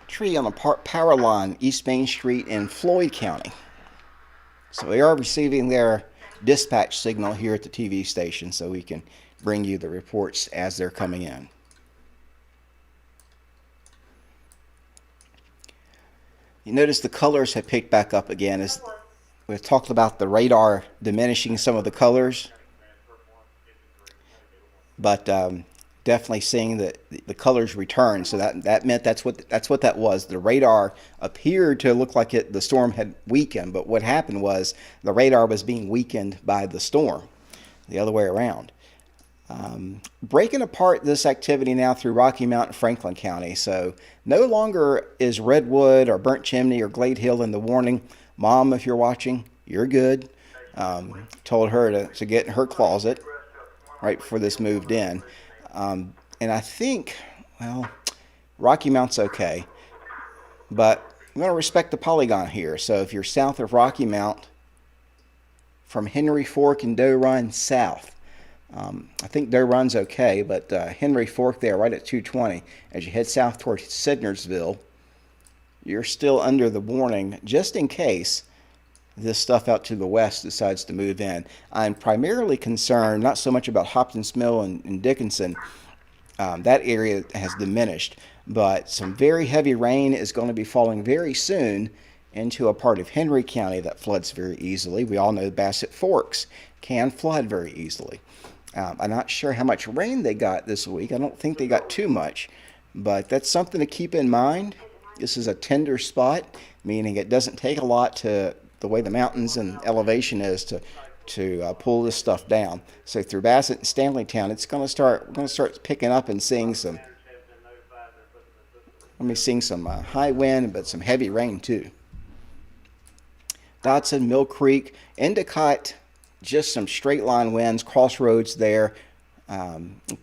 Tree on a power line, East Main Street in Floyd County. So we are receiving their dispatch signal here at the TV station, so we can bring you the reports as they're coming in. You notice the colors have picked back up again. As we've talked about the radar diminishing some of the colors, but definitely seeing the colors return. So that meant that's what that was. The radar appeared to look like the storm had weakened, but what happened was the radar was being weakened by the storm, the other way around. Breaking apart this activity now through Rocky Mount and Franklin County. So no longer is Redwood or Burnt Chimney or Glade Hill in the warning. Mom, if you're watching, you're good. Told her to get in her closet right before this moved in. And I think, well, Rocky Mount's okay. But I'm going to respect the polygon here. So if you're south of Rocky Mount, from Henry Fork and Doe Run south, I think Doe Run's okay, but Henry Fork there, right at 220, as you head south towards Sidnersville, you're still under the warning, just in case this stuff out to the west decides to move in. I'm primarily concerned not so much about Hopkins Mill and Dickinson. That area has diminished, but some very heavy rain is going to be falling very soon into a part of Henry County that floods very easily. We all know Bassett Forks can flood very easily. I'm not sure how much rain they got this week. I don't think they got too much, but that's something to keep in mind. This is a tender spot, meaning it doesn't take a lot to, the way the mountains and elevation is, to pull this stuff down. So through Bassett and Stanleytown, we're going to start picking up and seeing some high wind, but some heavy rain too. Dotson, Mill Creek, Endicott, just some straight line winds, crossroads there.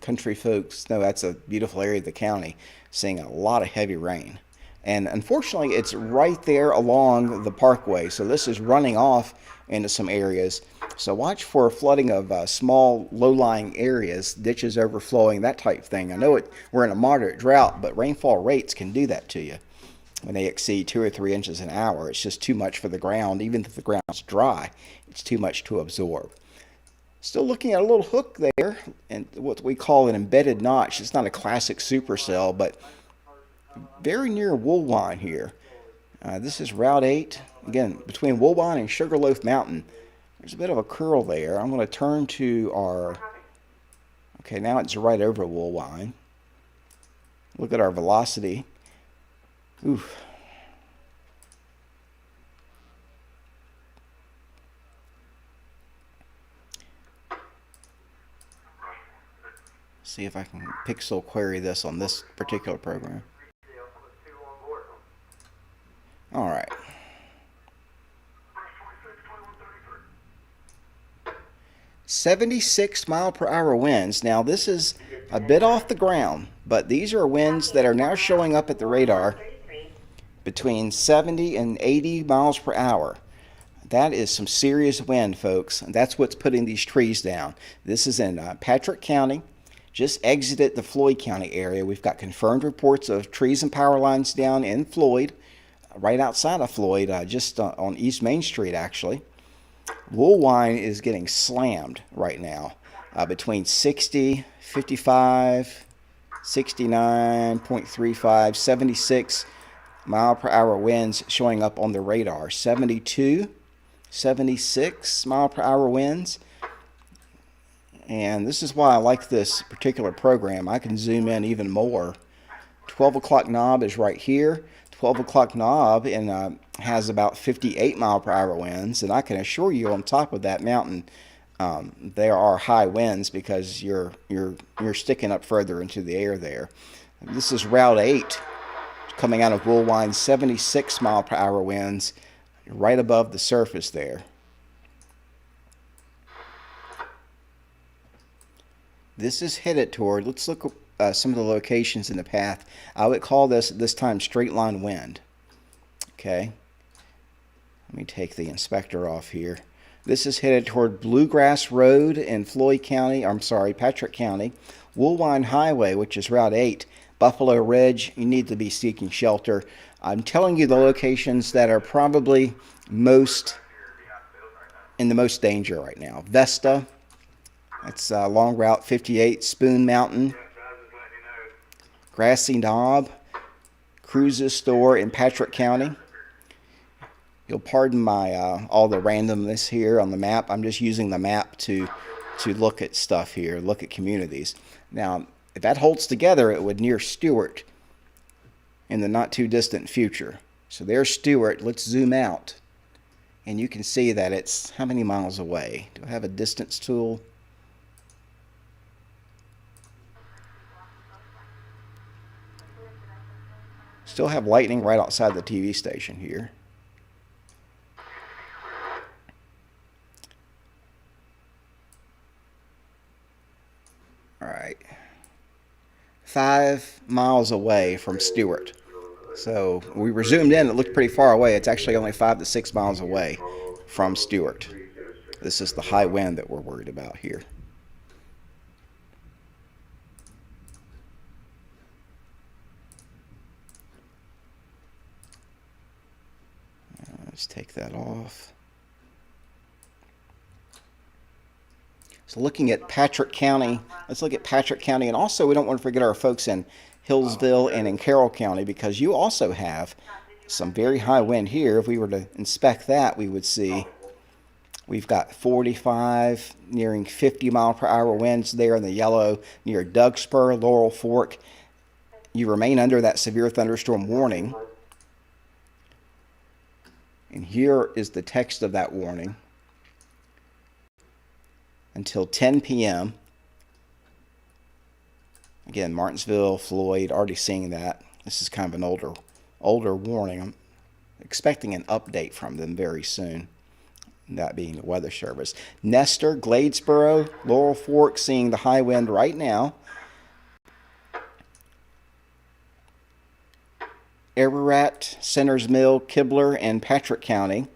Country folks know that's a beautiful area of the county, seeing a lot of heavy rain. And unfortunately, it's right there along the parkway. So this is running off into some areas. So watch for flooding of small low-lying areas, ditches overflowing, that type of thing. I know we're in a moderate drought, but rainfall rates can do that to you. When they exceed 2 or 3 inches an hour, it's just too much for the ground. Even if the ground's dry, it's too much to absorb. Still looking at a little hook there, and what we call an embedded notch. It's not a classic supercell, but very near Woolwine here. This is Route 8. Again, between Woolwine and Sugarloaf Mountain. There's a bit of a curl there. I'm going to turn to our... Okay, now it's right over Woolwine. Look at our velocity. Oof. See if I can pixel query this on this particular program. All right. 76 mile per hour winds. Now this is a bit off the ground, but these are winds that are now showing up at the radar between 70 and 80 miles per hour. That is some serious wind, folks. And that's what's putting these trees down. This is in Patrick County. Just exited the Floyd County area. We've got confirmed reports of trees and power lines down in Floyd, right outside of Floyd, just on East Main Street, actually. Woolwine is getting slammed right now, between 60, 55, 69.35, 76 mile per hour winds showing up on the radar. 72, 76 mile per hour winds. And this is why I like this particular program. I can zoom in even more. 12 o'clock knob is right here. 12 o'clock knob and has about 58 mile per hour winds. And I can assure you on top of that mountain, there are high winds because you're sticking up further into the air there. This is Route 8 coming out of Woolwine, 76 mile per hour winds right above the surface there. This is headed toward, let's look at some of the locations in the path. I would call this at this time straight line wind. Okay. Let me take the inspector off here. This is headed toward Bluegrass Road in Floyd County, Patrick County. Woolwine Highway, which is Route 8. Buffalo Ridge, you need to be seeking shelter. I'm telling you the locations that are probably in the most danger right now. Vesta. That's long route 58, Spoon Mountain, Grassy Knob, Cruises Store in Patrick County. You'll pardon my all the randomness here on the map. I'm just using the map to look at stuff here, look at communities. Now, if that holds together, it would near Stewart in the not too distant future. So there's Stewart. Let's zoom out. And you can see that it's how many miles away? Do I have a distance tool? Still have lightning right outside the TV station here. All right. 5 miles away from Stewart. So we were zoomed in, it looked pretty far away. It's actually only 5 to 6 miles away from Stewart. This is the high wind that we're worried about here. Let's take that off. So looking at Patrick County, let's look at Patrick County. And also we don't want to forget our folks in Hillsville and in Carroll County, because you also have some very high wind here. If we were to inspect that, we would see we've got 45, nearing 50 mile per hour winds there in the yellow near Dougspur, Laurel Fork. You remain under that severe thunderstorm warning. And here is the text of that warning. Until 10 p.m. Again, Martinsville, Floyd, already seeing that. This is kind of an older warning. I'm expecting an update from them very soon, that being the Weather Service. Nestor, Gladesboro, Laurel Fork, seeing the high wind right now. Ararat, Centers Mill, Kibler, and Patrick County.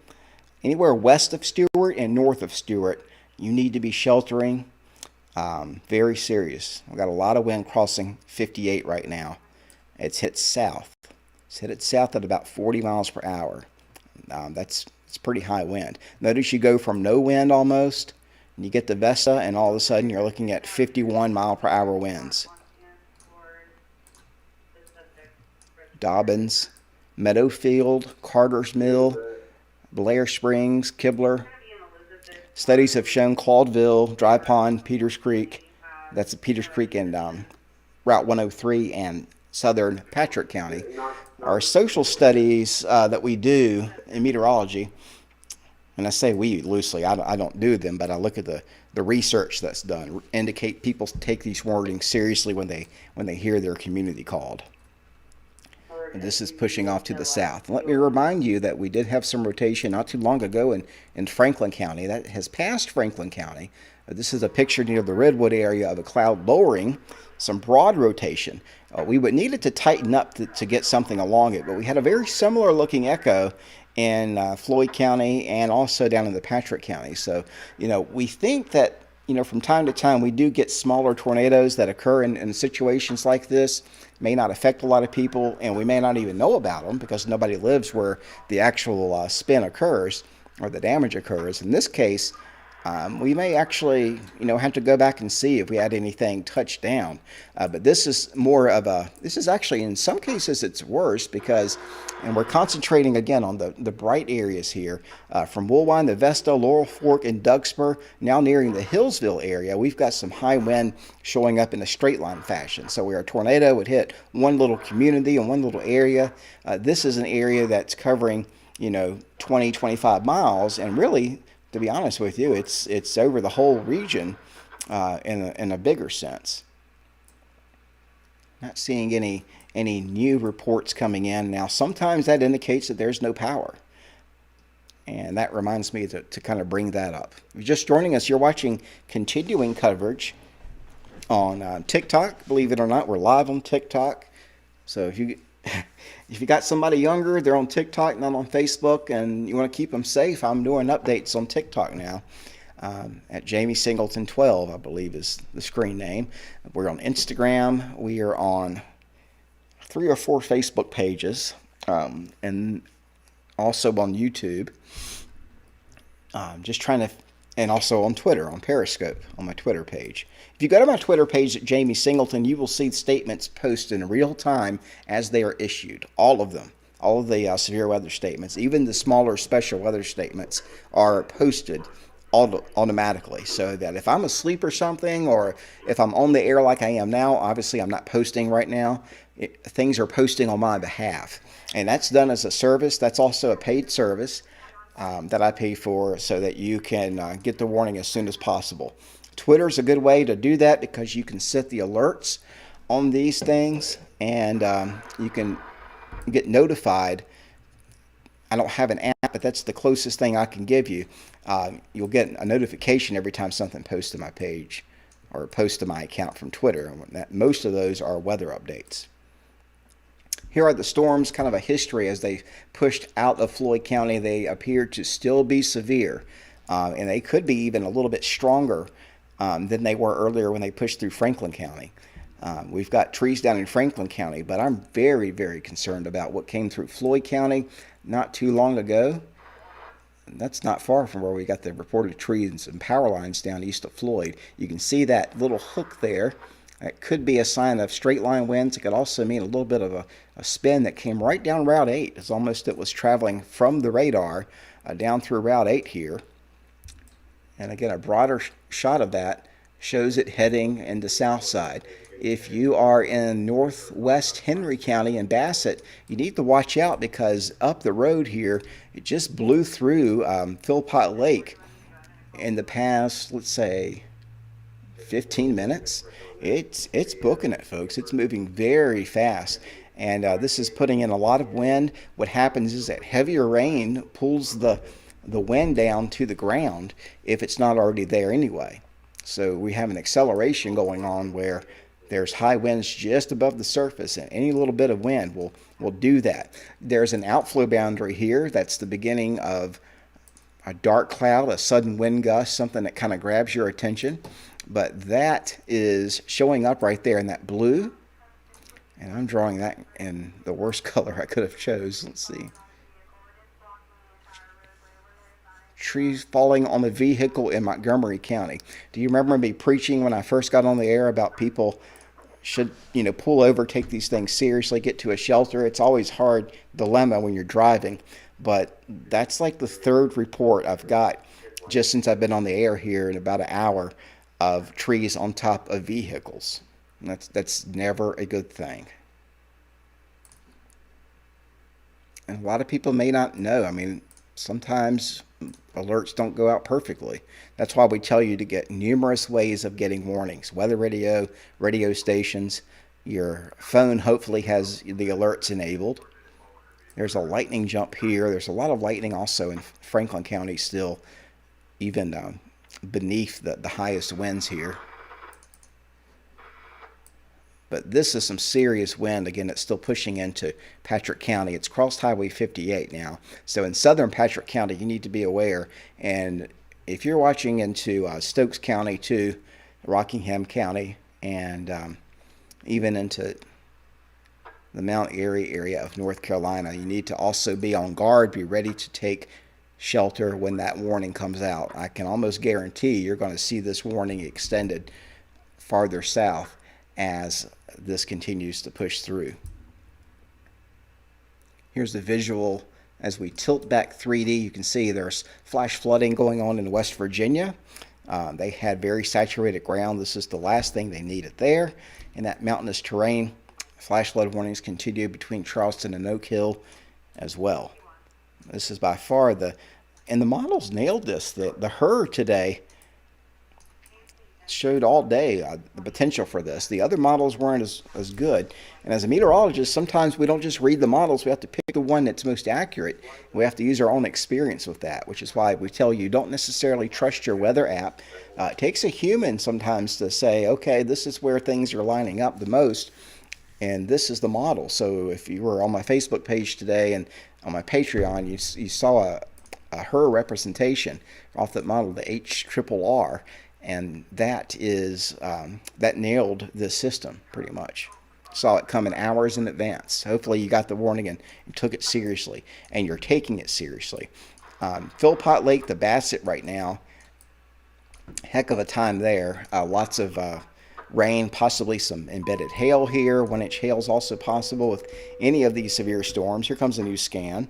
Anywhere west of Stewart and north of Stewart, you need to be sheltering. Very serious. We've got a lot of wind crossing 58 right now. It's hit south. It's headed south at about 40 miles per hour. It's pretty high wind. Notice you go from no wind almost, and you get to Vesta, and all of a sudden you're looking at 51 mile per hour winds. Dobbins, Meadowfield, Carter's Mill, Blair Springs, Kibler. Studies have shown Claudeville, Dry Pond, Peters Creek, that's Peters Creek and Route 103 and southern Patrick County. Our social studies that we do in meteorology, and I say we loosely, I don't do them, but I look at the research that's done, indicate people take these warnings seriously when they hear their community called. And this is pushing off to the south. Let me remind you that we did have some rotation not too long ago in Franklin County. That has passed Franklin County. This is a picture near the Redwood area of a cloud lowering, some broad rotation. We would need it to tighten up to get something along it, but we had a very similar looking echo in Floyd County and also down in the Patrick County. So, we think that, from time to time we do get smaller tornadoes that occur in situations like this. May not affect a lot of people, and we may not even know about them because nobody lives where the actual spin occurs or the damage occurs. In this case, we may actually, have to go back and see if we had anything touch down. But this is this is actually, in some cases, it's worse because, and we're concentrating again on the bright areas here, from Woolwine to Vesta, Laurel Fork, and Dougspur, now nearing the Hillsville area. We've got some high wind showing up in a straight line fashion. So where a tornado would hit one little community and one little area, this is an area that's covering, 20, 25 miles, and really, to be honest with you, it's over the whole region in a bigger sense. Not seeing any new reports coming in. Now, sometimes that indicates that there's no power. And that reminds me to kind of bring that up. If you're just joining us, you're watching continuing coverage on TikTok. Believe it or not, we're live on TikTok. So if you got somebody younger, they're on TikTok, not on Facebook, and you want to keep them safe, I'm doing updates on TikTok now at Jamie Singleton 12, I believe is the screen name. We're on Instagram. We are on 3 or 4 Facebook pages, and also on YouTube. Just trying to, and also on Twitter, on Periscope, on my Twitter page. If you go to my Twitter page at Jamie Singleton, you will see statements posted in real time as they are issued. All of them. All of the severe weather statements, even the smaller special weather statements, are posted automatically, so that if I'm asleep or something, or if I'm on the air like I am now, obviously I'm not posting right now, things are posting on my behalf. And that's done as a service. That's also a paid service that I pay for, so that you can get the warning as soon as possible. Twitter's a good way to do that because you can set the alerts on these things, and you can get notified. I don't have an app, but that's the closest thing I can give you. You'll get a notification every time something posts to my page or posts to my account from Twitter. Most of those are weather updates. Here are the storms, kind of a history as they pushed out of Floyd County. They appear to still be severe, and they could be even a little bit stronger than they were earlier when they pushed through Franklin County. We've got trees down in Franklin County, but I'm very, very concerned about what came through Floyd County not too long ago. That's not far from where we got the reported trees and some power lines down east of Floyd. You can see that little hook there. That could be a sign of straight line winds. It could also mean a little bit of a spin that came right down Route 8. It's almost it was traveling from the radar down through Route 8 here. And again, a broader shot of that shows it heading into south side. If you are in northwest Henry County in Bassett, you need to watch out because up the road here, it just blew through Philpott Lake in the past, let's say, 15 minutes. It's booking it, folks. It's moving very fast. And this is putting in a lot of wind. What happens is that heavier rain pulls the wind down to the ground if it's not already there anyway. So we have an acceleration going on where there's high winds just above the surface, and any little bit of wind will do that. There's an outflow boundary here. That's the beginning of a dark cloud, a sudden wind gust, something that kind of grabs your attention. But that is showing up right there in that blue. And I'm drawing that in the worst color I could have chose. Let's see. Trees falling on the vehicle in Montgomery County. Do you remember me preaching when I first got on the air about people should, pull over, take these things seriously, get to a shelter? It's always hard dilemma when you're driving. But that's like the third report I've got just since I've been on the air here in about an hour of trees on top of vehicles. And that's never a good thing. And a lot of people may not know. I mean, sometimes alerts don't go out perfectly. That's why we tell you to get numerous ways of getting warnings. Weather radio, radio stations, your phone hopefully has the alerts enabled. There's a lightning jump here. There's a lot of lightning also in Franklin County still, even beneath the highest winds here. But this is some serious wind. Again, it's still pushing into Patrick County. It's crossed Highway 58 now. So in southern Patrick County, you need to be aware. And if you're watching into Stokes County too, Rockingham County, and even into the Mount Airy area of North Carolina, you need to also be on guard, be ready to take shelter when that warning comes out. I can almost guarantee you're going to see this warning extended farther south as this continues to push through. Here's the visual as we tilt back 3D. You can see there's flash flooding going on in West Virginia. They had very saturated ground. This is the last thing they needed there. In that mountainous terrain, flash flood warnings continue between Charleston and Oak Hill as well. This is by far and the models nailed this. The HRRR today showed all day the potential for this. The other models weren't as good. And as a meteorologist, sometimes we don't just read the models. We have to pick the one that's most accurate. We have to use our own experience with that, which is why we tell you don't necessarily trust your weather app. It takes a human sometimes to say, okay, this is where things are lining up the most, and this is the model. So if you were on my Facebook page today and on my Patreon, you saw a HRRR representation off that model, the HRRR. And that is that nailed this system pretty much. Saw it coming hours in advance. Hopefully you got the warning and took it seriously, and you're taking it seriously. Philpott Lake, the Bassett right now, heck of a time there. Lots of rain, possibly some embedded hail here. 1-inch hail is also possible with any of these severe storms. Here comes a new scan.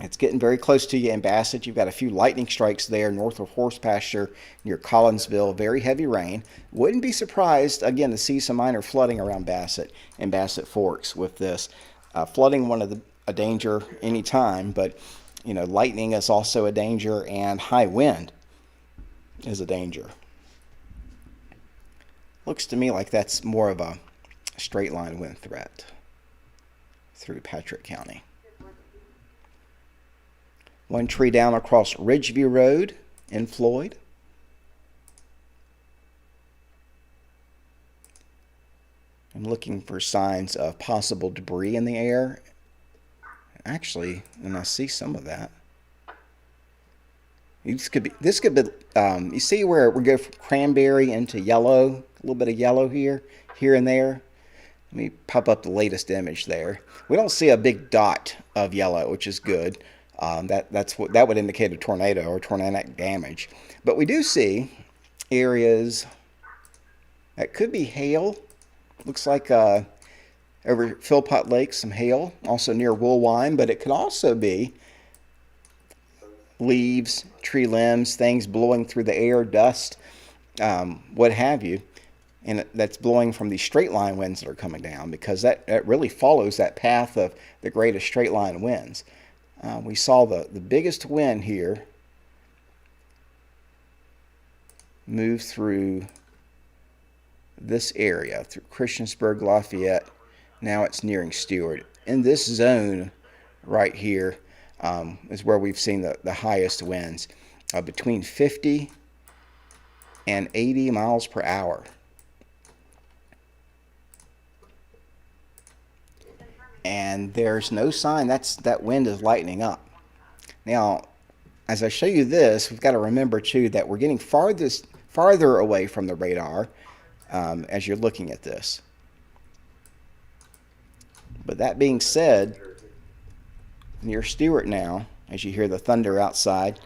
It's getting very close to you in Bassett. You've got a few lightning strikes there north of Horse Pasture near Collinsville. Very heavy rain. Wouldn't be surprised, again, to see some minor flooding around Bassett and Bassett Forks with this. Flooding, a danger anytime, but lightning is also a danger, and high wind is a danger. Looks to me like that's more of a straight line wind threat through Patrick County. One tree down across Ridgeview Road in Floyd. I'm looking for signs of possible debris in the air. Actually, and I see some of that. This could be. You see where we go from cranberry into yellow, a little bit of yellow here and there. Let me pop up the latest image there. We don't see a big dot of yellow, which is good. That would indicate a tornado or tornadic damage. But we do see areas that could be hail. Looks like over Philpott Lake, some hail, also near Woolwine, but it could also be leaves, tree limbs, things blowing through the air, dust, what have you. And that's blowing from these straight line winds that are coming down, because that really follows that path of the greatest straight line winds. We saw the biggest wind here move through this area, through Christiansburg, Lafayette. Now it's nearing Stewart. In this zone right here is where we've seen the highest winds, between 50 and 80 miles per hour. And there's no sign that wind is lightening up. Now, as I show you this, we've got to remember too that we're getting farther away from the radar as you're looking at this. But that being said, near Stewart now, as you hear the thunder outside,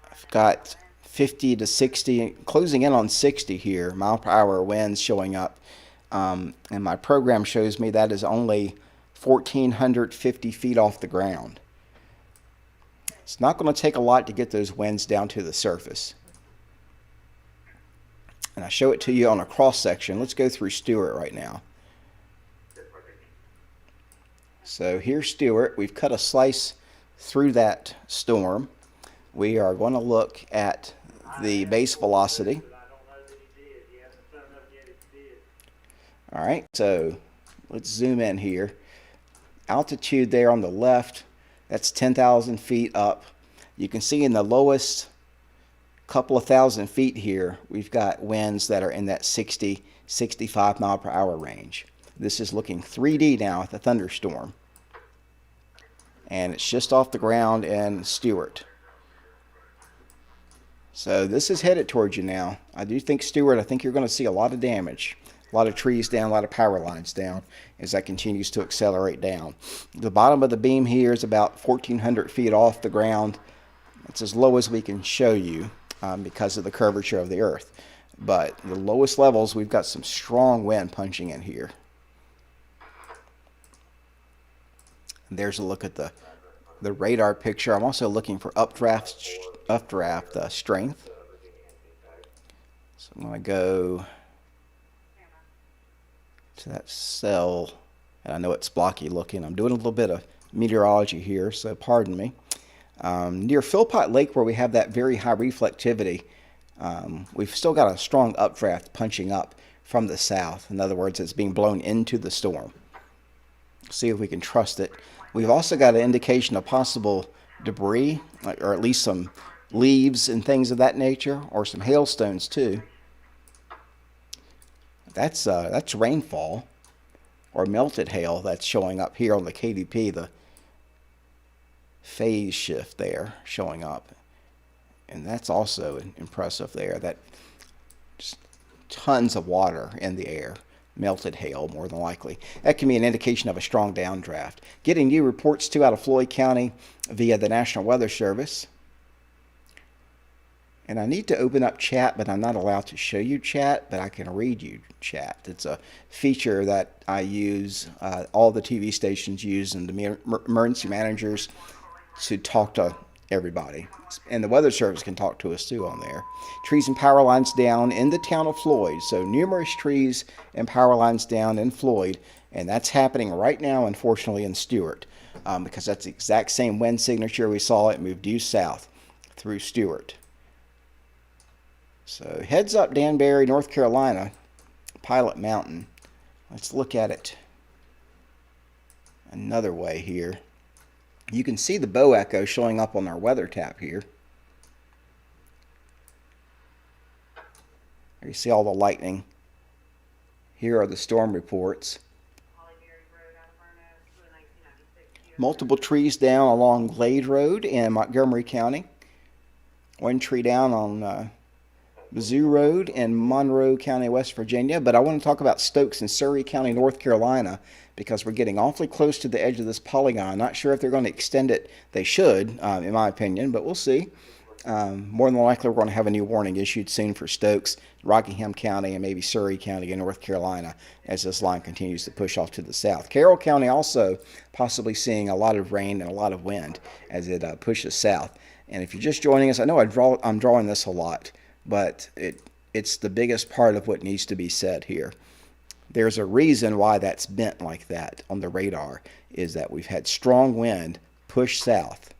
I've got 50 to 60, closing in on 60 here, mile per hour winds showing up. And my program shows me that is only 1,450 feet off the ground. It's not going to take a lot to get those winds down to the surface. And I show it to you on a cross section. Let's go through Stewart right now. So here's Stewart. We've cut a slice through that storm. We are going to look at the base velocity. All right, so let's zoom in here. Altitude there on the left, that's 10,000 feet up. You can see in the lowest couple of thousand feet here, we've got winds that are in that 60, 65 mile per hour range. This is looking 3D now at the thunderstorm. And it's just off the ground in Stewart. So this is headed towards you now. I do think Stewart, I think you're going to see a lot of damage. A lot of trees down, a lot of power lines down as that continues to accelerate down. The bottom of the beam here is about 1,400 feet off the ground. It's as low as we can show you because of the curvature of the earth. But the lowest levels, we've got some strong wind punching in here. And there's a look at the radar picture. I'm also looking for updraft strength. So I'm going to go to that cell, and I know it's blocky looking. I'm doing a little bit of meteorology here, so pardon me. Near Philpott Lake, where we have that very high reflectivity, we've still got a strong updraft punching up from the south. In other words, it's being blown into the storm. See if we can trust it. We've also got an indication of possible debris, or at least some leaves and things of that nature, or some hailstones too. That's rainfall or melted hail that's showing up here on the KDP, the phase shift there showing up. And that's also impressive there. That just tons of water in the air, melted hail more than likely. That can be an indication of a strong downdraft. Getting new reports too out of Floyd County via the National Weather Service. And I need to open up chat, but I'm not allowed to show you chat, but I can read you chat. It's a feature that I use, all the TV stations use, and the emergency managers to talk to everybody. And the weather service can talk to us too on there. Trees and power lines down in the town of Floyd. So numerous trees and power lines down in Floyd. And that's happening right now, unfortunately, in Stewart. Because that's the exact same wind signature we saw. It moved due south through Stewart. So heads up, Danbury, North Carolina, Pilot Mountain. Let's look at it another way here. You can see the bow echo showing up on our weather tab here. There you see all the lightning. Here are the storm reports. Multiple trees down along Glade Road in Montgomery County. One tree down on Mizzou Road in Monroe County, West Virginia. But I want to talk about Stokes in Surrey County, North Carolina, because we're getting awfully close to the edge of this polygon. Not sure if they're going to extend it. They should, in my opinion, but we'll see. More than likely, we're going to have a new warning issued soon for Stokes, Rockingham County, and maybe Surrey County in North Carolina as this line continues to push off to the south. Carroll County also possibly seeing a lot of rain and a lot of wind as it pushes south. And if you're just joining us, I know I'm drawing this a lot, but it's the biggest part of what needs to be said here. There's a reason why that's bent like that on the radar, is that we've had strong wind push south.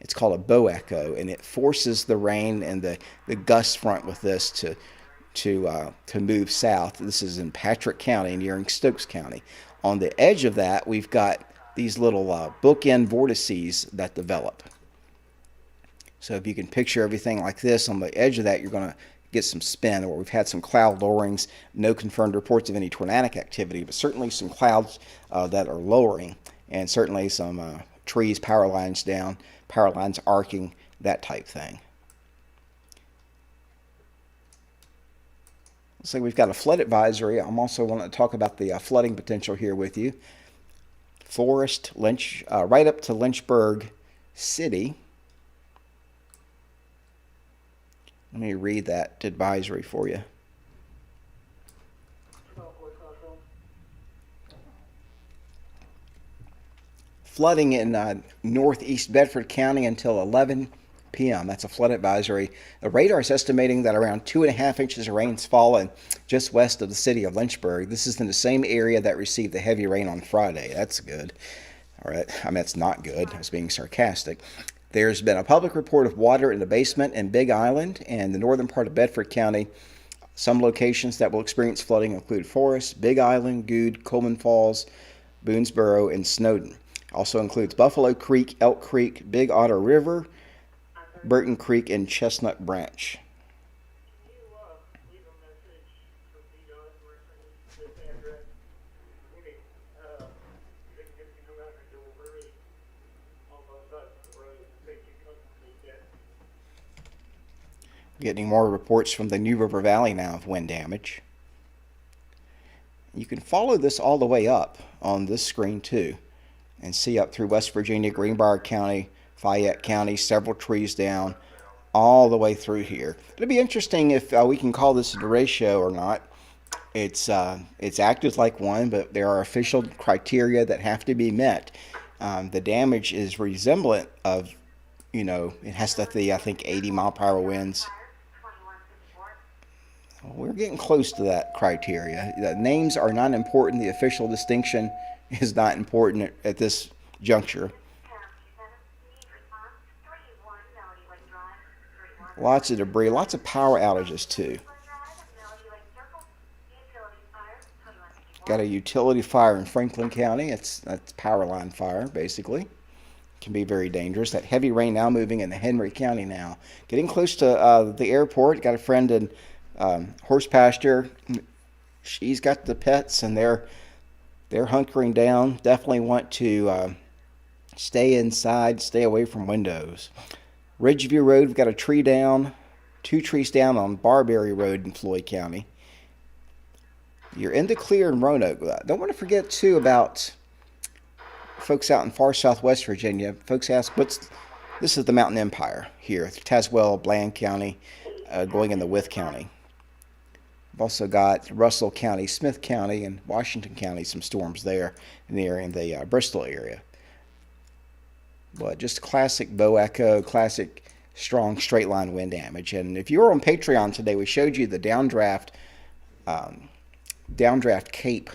It's called a bow echo, and it forces the rain and the gust front with this to move south. This is in Patrick County, nearing Stokes County. On the edge of that, we've got these little bookend vortices that develop. So if you can picture everything like this, on the edge of that, you're going to get some spin, or we've had some cloud lowerings. No confirmed reports of any tornadic activity, but certainly some clouds that are lowering, and certainly some trees, power lines down, power lines arcing, that type thing. Looks like we've got a flood advisory. I'm also wanting to talk about the flooding potential here with you. Forest, Lynch, right up to Lynchburg City. Let me read that advisory for you. Flooding in northeast Bedford County until 11 p.m. That's a flood advisory. The radar is estimating that around 2.5 inches of rain's fallen just west of the city of Lynchburg. This is in the same area that received the heavy rain on Friday. That's good. All right. I mean, that's not good. I was being sarcastic. There's been a public report of water in the basement in Big Island and the northern part of Bedford County. Some locations that will experience flooding include Forest, Big Island, Good, Coleman Falls, Boonesboro, and Snowden. Also includes Buffalo Creek, Elk Creek, Big Otter River, Burton Creek, and Chestnut Branch. Getting more reports from the New River Valley now of wind damage. You can follow this all the way up on this screen too, and see up through West Virginia, Greenbrier County, Fayette County, several trees down, all the way through here. It'll be interesting if we can call this a derecho or not. It's acted like one, but there are official criteria that have to be met. The damage is resemblant of, it has to be, I think, 80 mile per hour winds. We're getting close to that criteria. The names are not important. The official distinction is not important at this juncture. Lots of debris, lots of power outages too. Got a utility fire in Franklin County. That's power line fire, basically. Can be very dangerous. That heavy rain now moving into Henry County now. Getting close to the airport. Got a friend in horse pasture. She's got the pets, and they're hunkering down. Definitely want to stay inside, stay away from windows. Ridgeview Road, we've got a tree down, 2 trees down on Barberry Road in Floyd County. You're in the clear in Roanoke. Don't want to forget too about folks out in far southwest Virginia. Folks ask, This is the Mountain Empire here, Tazewell, Bland County, going into Wythe County. We've also got Russell County, Smith County, and Washington County, some storms there in the Bristol area. But just classic bow echo, classic strong straight line wind damage. And if you were on Patreon today, we showed you the downdraft cape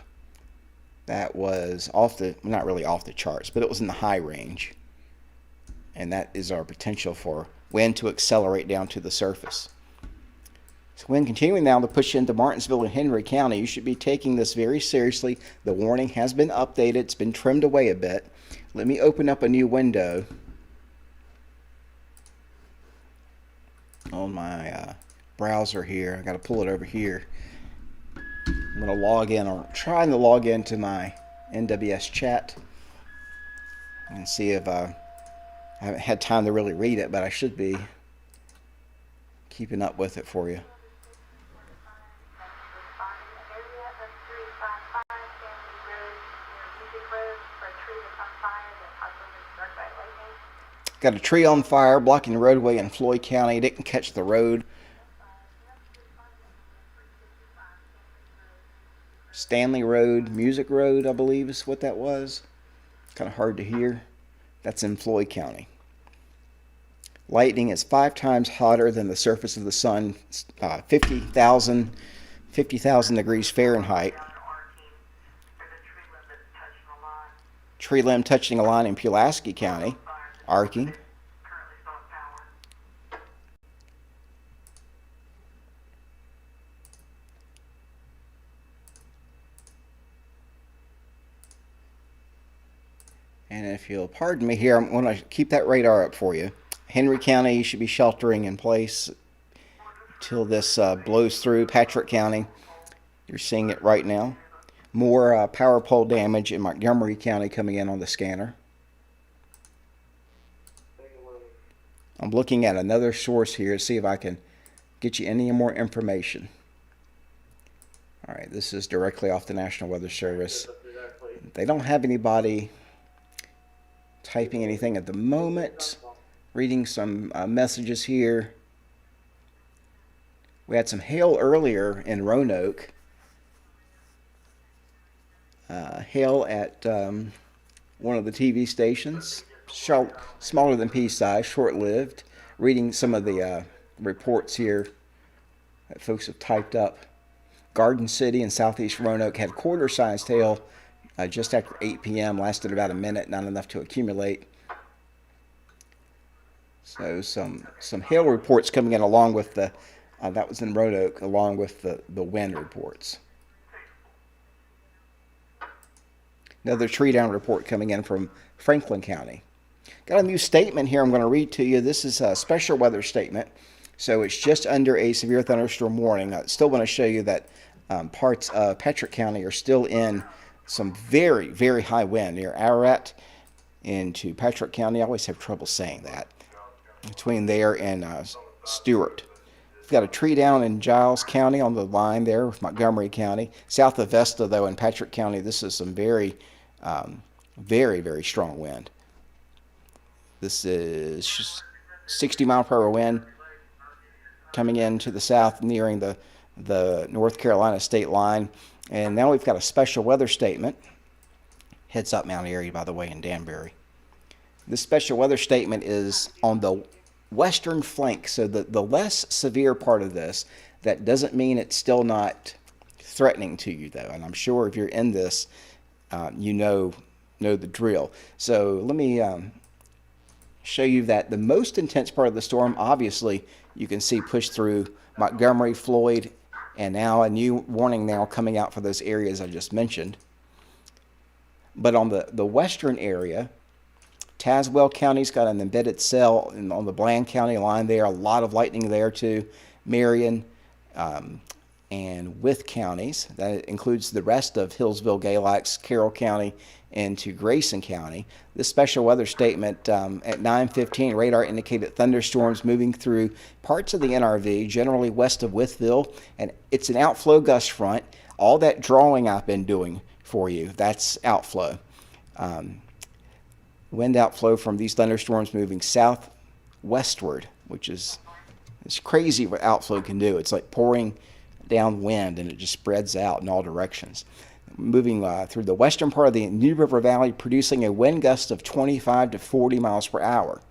that was not really off the charts, but it was in the high range. And that is our potential for wind to accelerate down to the surface. So wind continuing now to push into Martinsville and Henry County. You should be taking this very seriously. The warning has been updated. It's been trimmed away a bit. Let me open up a new window on my browser here. I got to pull it over here. I'm going to log in, or trying to log into my NWS chat and see if I haven't had time to really read it, but I should be keeping up with it for you. Got a tree on fire blocking the roadway in Floyd County. Didn't catch the road. Stanley Road, Music Road, I believe is what that was. Kind of hard to hear. That's in Floyd County. Lightning is 5 times hotter than the surface of the sun, 50,000 degrees Fahrenheit. Tree limb touching a line in Pulaski County, arcing. And if you'll pardon me here, I'm going to keep that radar up for you. Henry County, you should be sheltering in place till this blows through. Patrick County, you're seeing it right now. More power pole damage in Montgomery County coming in on the scanner. I'm looking at another source here to see if I can get you any more information. All right, this is directly off the National Weather Service. They don't have anybody typing anything at the moment. Reading some messages here. We had some hail earlier in Roanoke. Hail at one of the TV stations. Smaller than pea-size, short-lived. Reading some of the reports here that folks have typed up. Garden City in southeast Roanoke had quarter-sized hail just after 8 p.m. Lasted about a minute, not enough to accumulate. So some hail reports coming in along with the, that was in Roanoke, along with the wind reports. Another tree down report coming in from Franklin County. Got a new statement here I'm going to read to you. This is a special weather statement. So it's just under a severe thunderstorm warning. I still want to show you that parts of Patrick County are still in some very, very high wind near Ararat into Patrick County. I always have trouble saying that. Between there and Stewart. We've got a tree down in Giles County on the line there with Montgomery County. South of Vesta, though, in Patrick County, this is some very, very strong wind. This is 60-mile-per-hour wind coming into the south, nearing the North Carolina state line. And now we've got a special weather statement. Heads up Mount Airy, by the way, in Danbury. This special weather statement is on the western flank, so the less severe part of this. That doesn't mean it's still not threatening to you, though. And I'm sure if you're in this, you know the drill. So let me show you that the most intense part of the storm, obviously, you can see push through Montgomery, Floyd, and now a new warning now coming out for those areas I just mentioned. But on the western area, Tazewell County's got an embedded cell on the Bland County line there. A lot of lightning there too. Marion and Wythe counties. That includes the rest of Hillsville, Galax, Carroll County, and to Grayson County. This special weather statement at 9:15, radar indicated thunderstorms moving through parts of the NRV, generally west of Wytheville, and it's an outflow gust front. All that drawing I've been doing for you, that's outflow. wind outflow from these thunderstorms moving southwestward, which is it's crazy what outflow can do. It's like pouring down wind, and it just spreads out in all directions. Moving through the western part of the New River Valley, producing a wind gust of 25 to 40 miles per hour.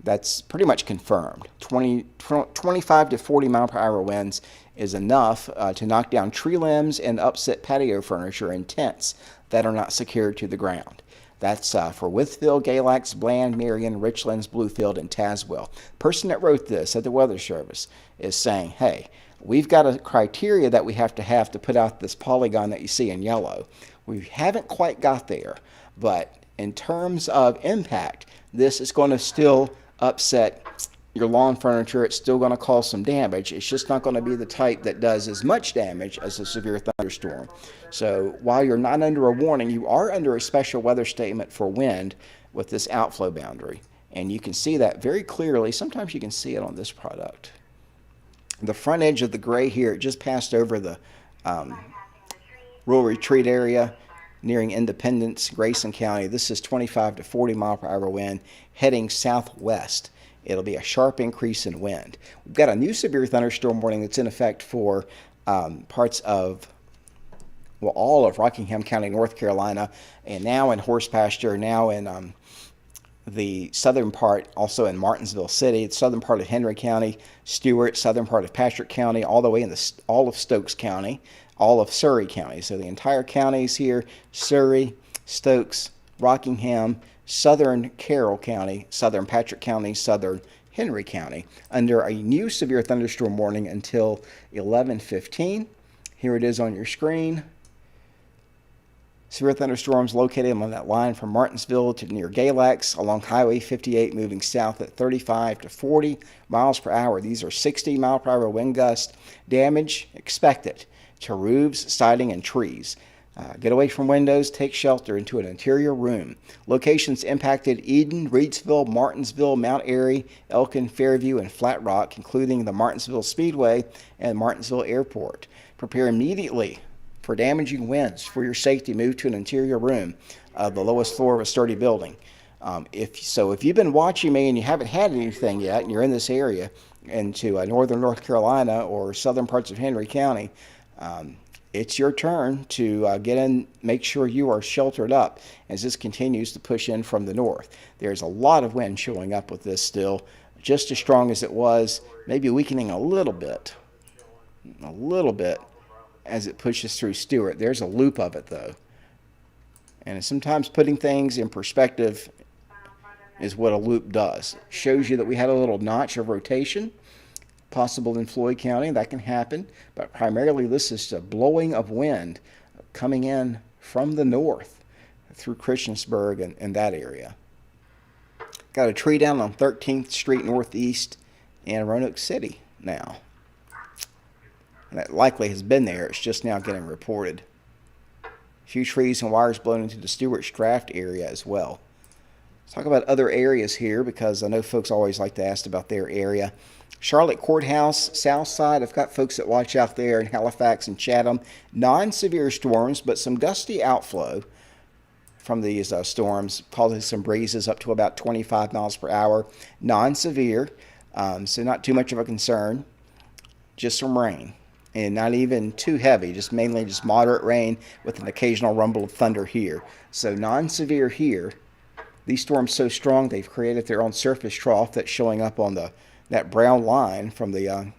That's pretty much confirmed. 25 to 40 mile per hour winds is enough to knock down tree limbs and upset patio furniture and tents that are not secured to the ground. That's for Withville, Galax, Bland, Marion, Richlands, Bluefield, and Tazewell. The person that wrote this at the Weather Service is saying, hey, we've got a criteria that we have to put out this polygon that you see in yellow. We haven't quite got there, but in terms of impact, this is going to still upset your lawn furniture. It's still going to cause some damage. It's just not going to be the type that does as much damage as a severe thunderstorm. So while you're not under a warning, you are under a special weather statement for wind with this outflow boundary. And you can see that very clearly. Sometimes you can see it on this product. The front edge of the gray here, it just passed over the rural retreat area nearing Independence, Grayson County. This is 25 to 40 mile per hour wind heading southwest. It'll be a sharp increase in wind. We've got a new severe thunderstorm warning that's in effect for parts of, well, all of Rockingham County, North Carolina, and now in Horse Pasture, now in the southern part, also in Martinsville City, the southern part of Henry County, Stewart, southern part of Patrick County, all the way in all of Stokes County, all of Surry County. So the entire counties here, Surry, Stokes, Rockingham, southern Carroll County, southern Patrick County, southern Henry County, under a new severe thunderstorm warning until 11:15. Here it is on your screen. Severe thunderstorms located on that line from Martinsville to near Galax along Highway 58, moving south at 35 to 40 miles per hour. These are 60 mile per hour wind gusts. Damage expected to roofs, siding, and trees. Get away from windows, take shelter into an interior room. Locations impacted: Eden, Reedsville, Martinsville, Mount Airy, Elkin, Fairview, and Flat Rock, including the Martinsville Speedway and Martinsville Airport. Prepare immediately for damaging winds. For your safety, move to an interior room, the lowest floor of a sturdy building. If you've been watching me and you haven't had anything yet, and you're in this area, into northern North Carolina or southern parts of Henry County, it's your turn to get in, make sure you are sheltered up as this continues to push in from the north. There's a lot of wind showing up with this still, just as strong as it was, maybe weakening a little bit as it pushes through Stewart. There's a loop of it though. And sometimes putting things in perspective is what a loop does. It shows you that we had a little notch of rotation possible in Floyd County. That can happen, but primarily this is the blowing of wind coming in from the north through Christiansburg and that area. Got a tree down on 13th Street Northeast in Roanoke City now. And that likely has been there. It's just now getting reported. A few trees and wires blown into the Stewart's Draft area as well. Let's talk about other areas here, because I know folks always like to ask about their area. Charlotte Courthouse, south side. I've got folks that watch out there in Halifax and Chatham. Non-severe storms, but some gusty outflow from these storms, causing some breezes up to about 25 miles per hour. Non-severe, so not too much of a concern. Just some rain, and not even too heavy, just mainly just moderate rain with an occasional rumble of thunder here. So non-severe here. These storms so strong they've created their own surface trough that's showing up on that brown line from the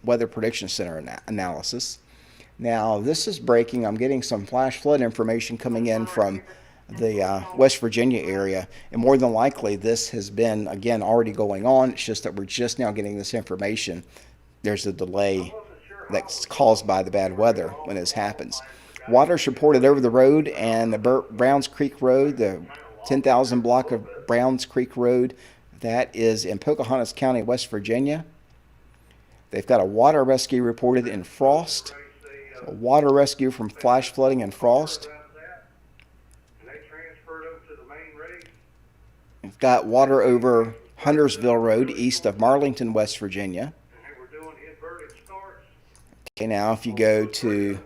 Weather Prediction Center analysis. Now this is breaking. I'm getting some flash flood information coming in from the West Virginia area, and more than likely this has been again already going on. It's just that we're just now getting this information. There's a delay that's caused by the bad weather when this happens. Water's reported over the road and the Browns Creek Road, the 10,000 block of Browns Creek Road. That is in Pocahontas County, West Virginia. They've got a water rescue reported in Frost. A water rescue from flash flooding in Frost. We've got water over Huntersville Road east of Marlington, West Virginia. Okay, now if you go to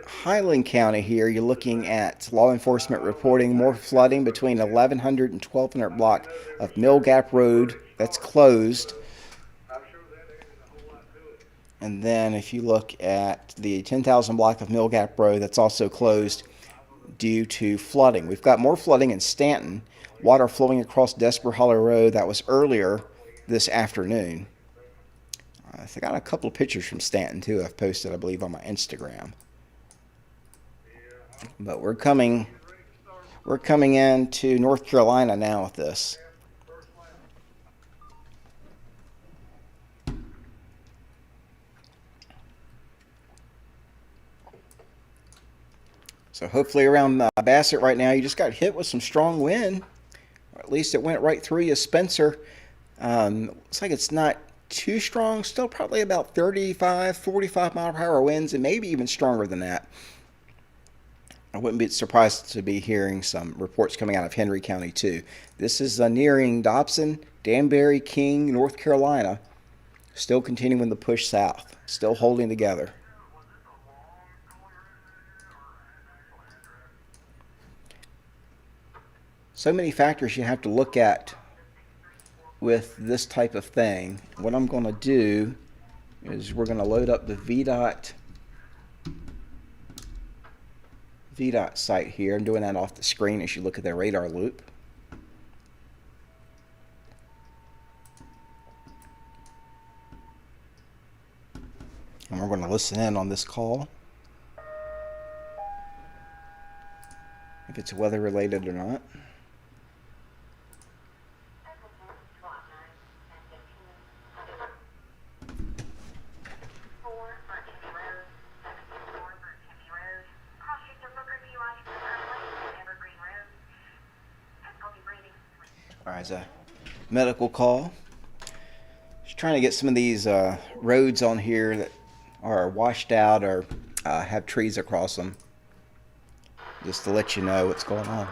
Highland County here, you're looking at law enforcement reporting more flooding between 1100 and 1200 block of Mill Gap Road. That's closed. And then if you look at the 10,000 block of Mill Gap Road, that's also closed due to flooding. We've got more flooding in Stanton. Water flowing across Desper Hollow Road. That was earlier this afternoon. I got a couple of pictures from Stanton too. I've posted, I believe, on my Instagram. But we're coming into North Carolina now with this. So hopefully around Bassett right now, you just got hit with some strong wind. Or at least it went right through you, Spencer. Looks like it's not too strong. Still probably about 35, 45 mile per hour winds, and maybe even stronger than that. I wouldn't be surprised to be hearing some reports coming out of Henry County too. This is nearing Dobson, Danbury, King, North Carolina. Still continuing the push south. Still holding together. So many factors you have to look at with this type of thing. What I'm going to do is we're going to load up the VDOT site here. I'm doing that off the screen as you look at their radar loop. And we're going to listen in on this call, if it's weather related or not. All right, it's a medical call. Just trying to get some of these roads on here that are washed out or have trees across them, just to let you know what's going on.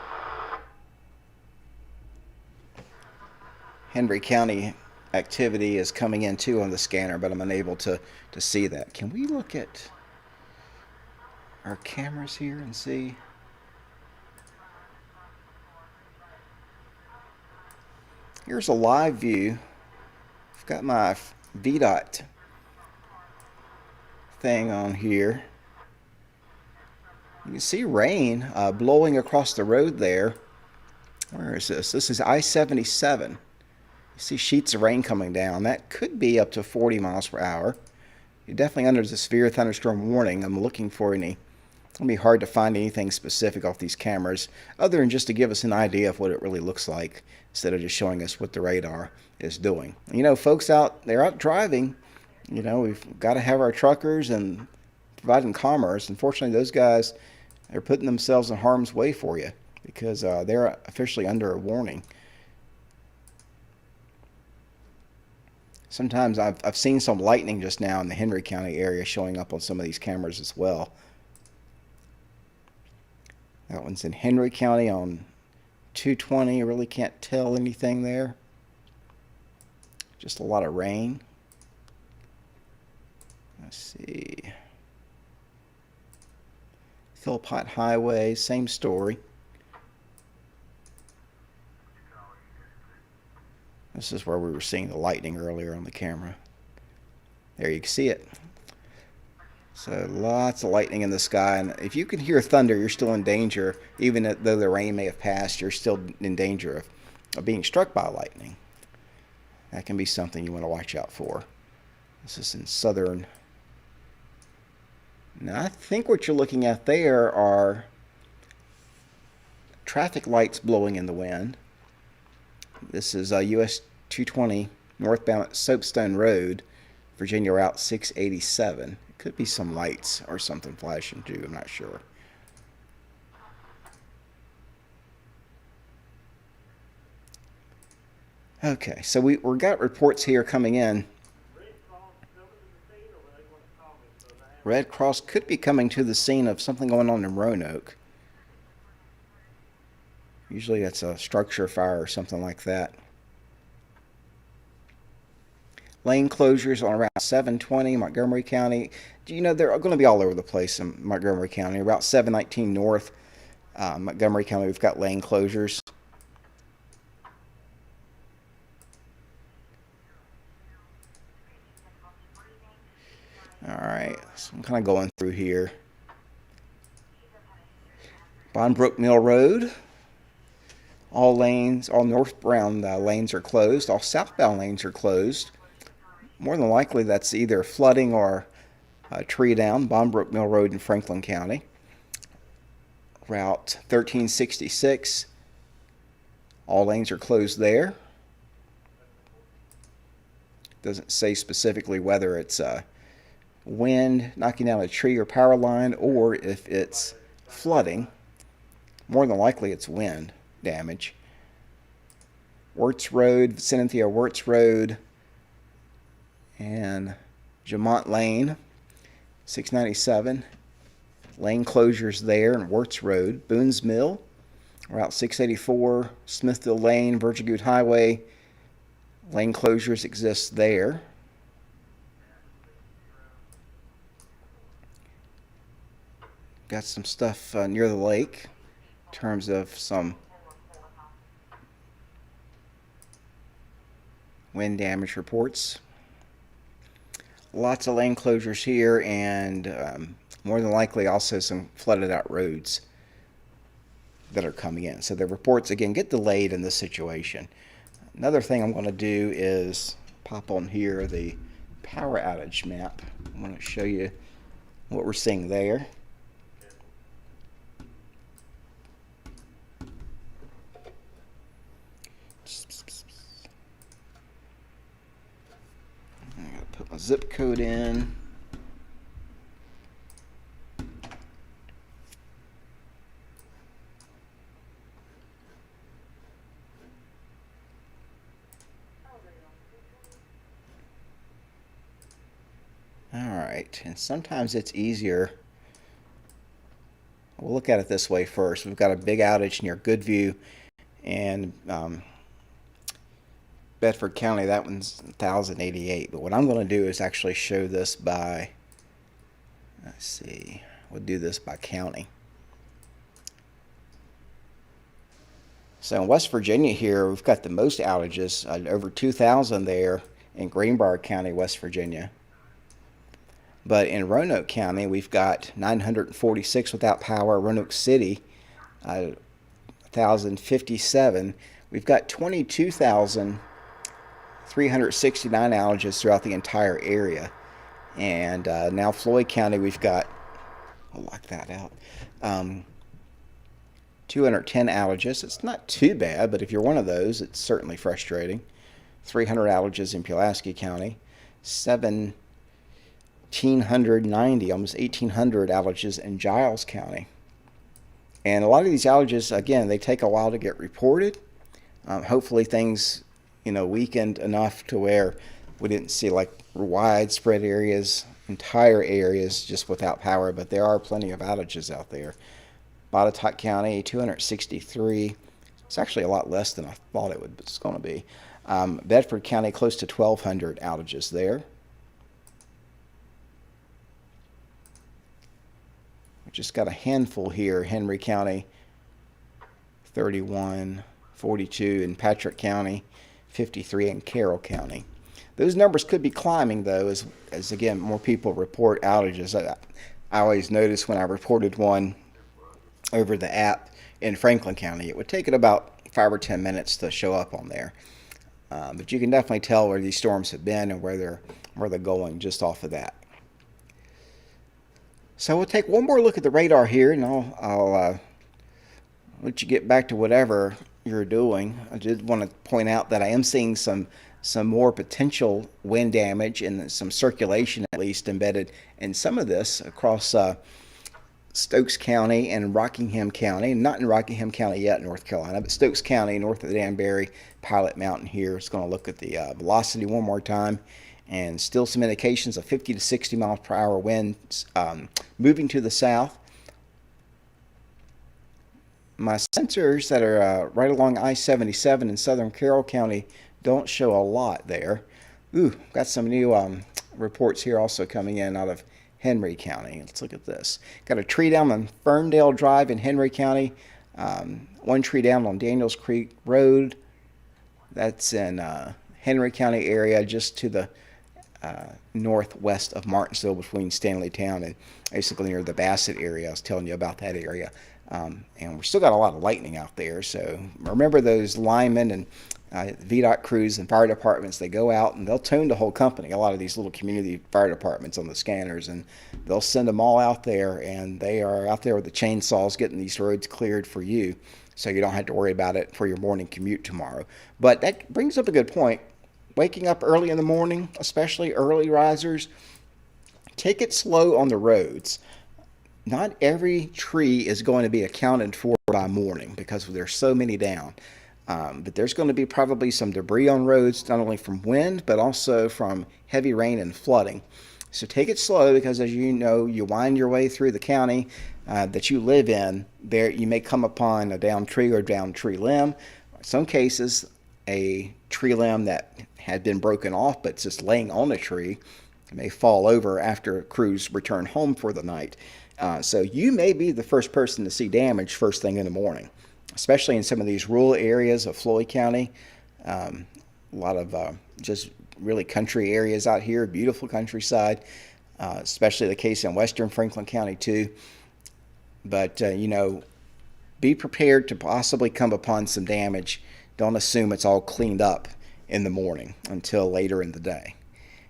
Henry County activity is coming in too on the scanner, but I'm unable to see that. Can we look at our cameras here and see? Here's a live view. I've got my VDOT thing on here. You can see rain blowing across the road there. Where is this? This is I-77. You see sheets of rain coming down. That could be up to 40 miles per hour. You're definitely under the severe thunderstorm warning. I'm looking for any. It'll be hard to find anything specific off these cameras other than just to give us an idea of what it really looks like instead of just showing us what the radar is doing. You know, folks they're out driving. You know, we've got to have our truckers and providing commerce. Unfortunately, those guys are putting themselves in harm's way for you because they're officially under a warning. Sometimes I've seen some lightning just now in the Henry County area showing up on some of these cameras as well. That one's in Henry County on 220. You really can't tell anything there. Just a lot of rain. Let's see. Philpott Highway, same story. This is where we were seeing the lightning earlier on the camera. There you can see it. So lots of lightning in the sky, and if you can hear thunder, you're still in danger. Even though the rain may have passed, you're still in danger of being struck by lightning. That can be something you want to watch out for. This is in southern. Now I think what you're looking at there are traffic lights blowing in the wind. This is US 220 northbound at Soapstone Road, Virginia Route 687. Could be some lights or something flashing too, I'm not sure. Okay, so we got reports here coming in. Red Cross could be coming to the scene of something going on in Roanoke. Usually that's a structure fire or something like that. lane closures on around 720 Montgomery County. You know, they're going to be all over the place in Montgomery County. About 719 North Montgomery County, we've got lane closures. All right, so I'm kind of going through here. Bondbrook Mill Road. All lanes, all northbound lanes are closed. All southbound lanes are closed. More than likely, that's either flooding or tree down. Bondbrook Mill Road in Franklin County. Route 1366. All lanes are closed there. Doesn't say specifically whether it's wind knocking down a tree or power line or if it's flooding. More than likely it's wind damage. Wirtz Road, Cynthia Wirtz Road, and Jamont Lane, 697. Lane closures there in Wirtz Road. Boone's Mill, Route 684, Smithville Lane, Virgin Good Highway. Lane closures exist there. Got some stuff near the lake in terms of some wind damage reports. Lots of lane closures here, and more than likely also some flooded out roads that are coming in. So the reports, again, get delayed in this situation. Another thing I'm going to do is pop on here the power outage map. I want to show you what we're seeing there. I gotta put my zip code in. Alright, and sometimes it's easier. We'll look at it this way first. We've got a big outage near Goodview and Bedford County. That one's 1088. But what I'm going to do is actually show this by, let's see, we'll do this by county. So in West Virginia here, we've got the most outages, over 2,000 there in Greenbrier County, West Virginia. But in Roanoke County, we've got 946 without power. Roanoke City, 1,057. We've got 22,369 outages throughout the entire area. And now Floyd County, we've got, I'll lock that out, 210 outages. It's not too bad, but if you're one of those, it's certainly frustrating. 300 outages in Pulaski County. 1,790, almost 1,800 outages in Giles County. And a lot of these outages, again, they take a while to get reported. Hopefully things, weakened enough to where we didn't see like widespread areas, entire areas just without power, but there are plenty of outages out there. Botetourt County, 263. It's actually a lot less than I thought it's going to be. Bedford County, close to 1,200 outages there. We just got a handful here. Henry County, 31, 42 in Patrick County, 53 in Carroll County. Those numbers could be climbing, though, as again, more people report outages. I always notice when I reported one over the app in Franklin County, it would take it about 5 or 10 minutes to show up on there. But you can definitely tell where these storms have been and where they're going just off of that. So we'll take one more look at the radar here, and I'll let you get back to whatever you're doing. I did want to point out that I am seeing some more potential wind damage and some circulation, at least, embedded in some of this across Stokes County and Rockingham County. Not in Rockingham County yet, North Carolina, but Stokes County, north of the Danbury Pilot Mountain here. It's going to look at the velocity one more time. And still some indications of 50 to 60 miles per hour winds moving to the south. My sensors that are right along I-77 in southern Carroll County don't show a lot there. Ooh, got some new reports here also coming in out of Henry County. Let's look at this. Got a tree down on Ferndale Drive in Henry County. One tree down on Daniels Creek Road. That's in Henry County area, just to the northwest of Martinsville, between Stanleytown and basically near the Bassett area. I was telling you about that area. And we still got a lot of lightning out there. So remember those linemen and VDOT crews and fire departments, they go out and they'll tune the whole company, a lot of these little community fire departments on the scanners, and they'll send them all out there, and they are out there with the chainsaws getting these roads cleared for you, so you don't have to worry about it for your morning commute tomorrow. But that brings up a good point. Waking up early in the morning, especially early risers, take it slow on the roads. Not every tree is going to be accounted for by morning because there's so many down. But there's going to be probably some debris on roads, not only from wind, but also from heavy rain and flooding. So take it slow, because as you know, you wind your way through the county that you live in, there you may come upon a downed tree or downed tree limb. In some cases, a tree limb that had been broken off but it's just laying on a tree may fall over after crews return home for the night. So you may be the first person to see damage first thing in the morning, especially in some of these rural areas of Floyd County. A lot of just really country areas out here, beautiful countryside, especially the case in western Franklin County too. But, be prepared to possibly come upon some damage. Don't assume it's all cleaned up in the morning until later in the day.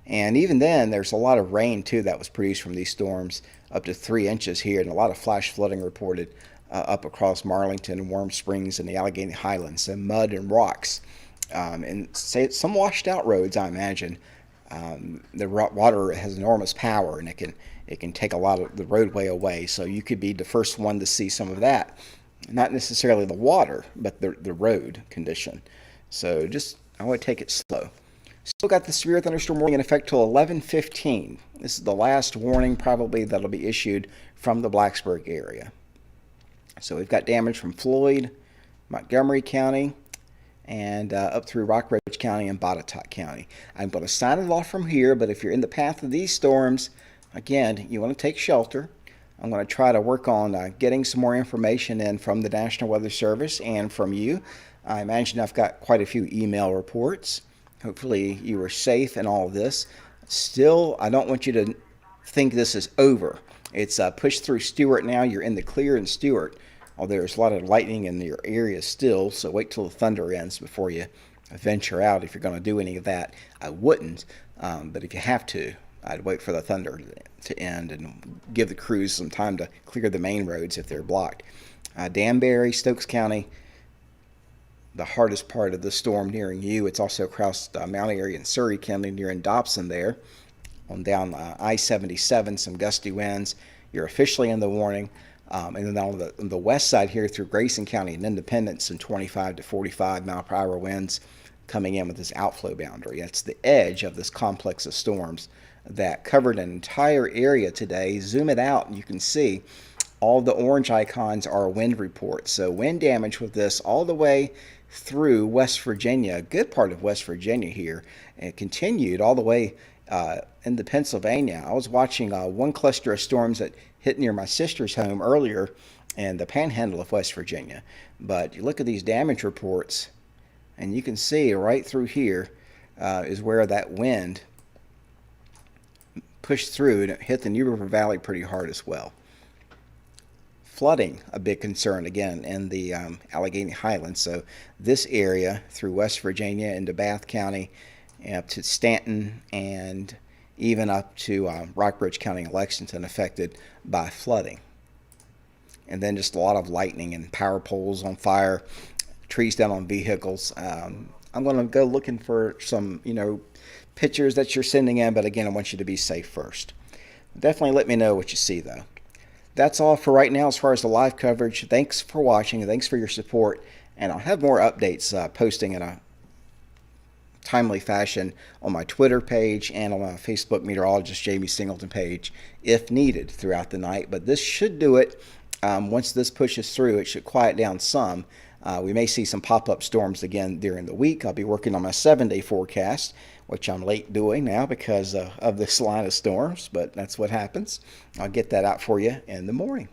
And even then, there's a lot of rain too that was produced from these storms, up to 3 inches here, and a lot of flash flooding reported up across Marlington and Warm Springs and the Allegheny Highlands, and mud and rocks, and some washed out roads. I imagine the water has enormous power, and it can take a lot of the roadway away. So you could be the first one to see some of that. Not necessarily the water, but the road condition. So I would take it slow. Still got the severe thunderstorm warning in effect till 11:15. This is the last warning probably that'll be issued from the Blacksburg area. So we've got damage from Floyd, Montgomery County, and up through Rockbridge County and Botetourt County. I'm going to sign it off from here, but if you're in the path of these storms, again, you want to take shelter. I'm going to try to work on getting some more information in from the National Weather Service and from you. I imagine I've got quite a few email reports. Hopefully you were safe in all of this. Still, I don't want you to think this is over. It's pushed through Stewart now. You're in the clear in Stewart. Although there's a lot of lightning in your area still, so wait till the thunder ends before you venture out. If you're going to do any of that, I wouldn't. But if you have to, I'd wait for the thunder to end and give the crews some time to clear the main roads if they're blocked. Danbury, Stokes County, the hardest part of the storm nearing you. It's also across Mount Airy and Surrey County, near in Dobson there. On down I-77, some gusty winds. You're officially in the warning. And then on the west side here through Grayson County and Independence, some 25 to 45 mile per hour winds coming in with this outflow boundary. That's the edge of this complex of storms that covered an entire area today. Zoom it out and you can see all the orange icons are wind reports. So wind damage with this all the way through West Virginia, a good part of West Virginia here, and it continued all the way into Pennsylvania. I was watching one cluster of storms that hit near my sister's home earlier in the panhandle of West Virginia. But you look at these damage reports, and you can see right through here is where that wind pushed through, and it hit the New River Valley pretty hard as well. Flooding, a big concern again in the Allegheny Highlands. So this area through West Virginia into Bath County, up to Stanton, and even up to Rockbridge County and Lexington affected by flooding. And then just a lot of lightning and power poles on fire, trees down on vehicles. I'm going to go looking for some, pictures that you're sending in, but again, I want you to be safe first. Definitely let me know what you see, though. That's all for right now as far as the live coverage. Thanks for watching, and thanks for your support. And I'll have more updates posting in a timely fashion on my Twitter page and on my Facebook meteorologist Jamie Singleton page if needed throughout the night. But this should do it. Once this pushes through, it should quiet down some. We may see some pop-up storms again during the week. I'll be working on my 7-day forecast, which I'm late doing now because of this line of storms, but that's what happens. I'll get that out for you in the morning.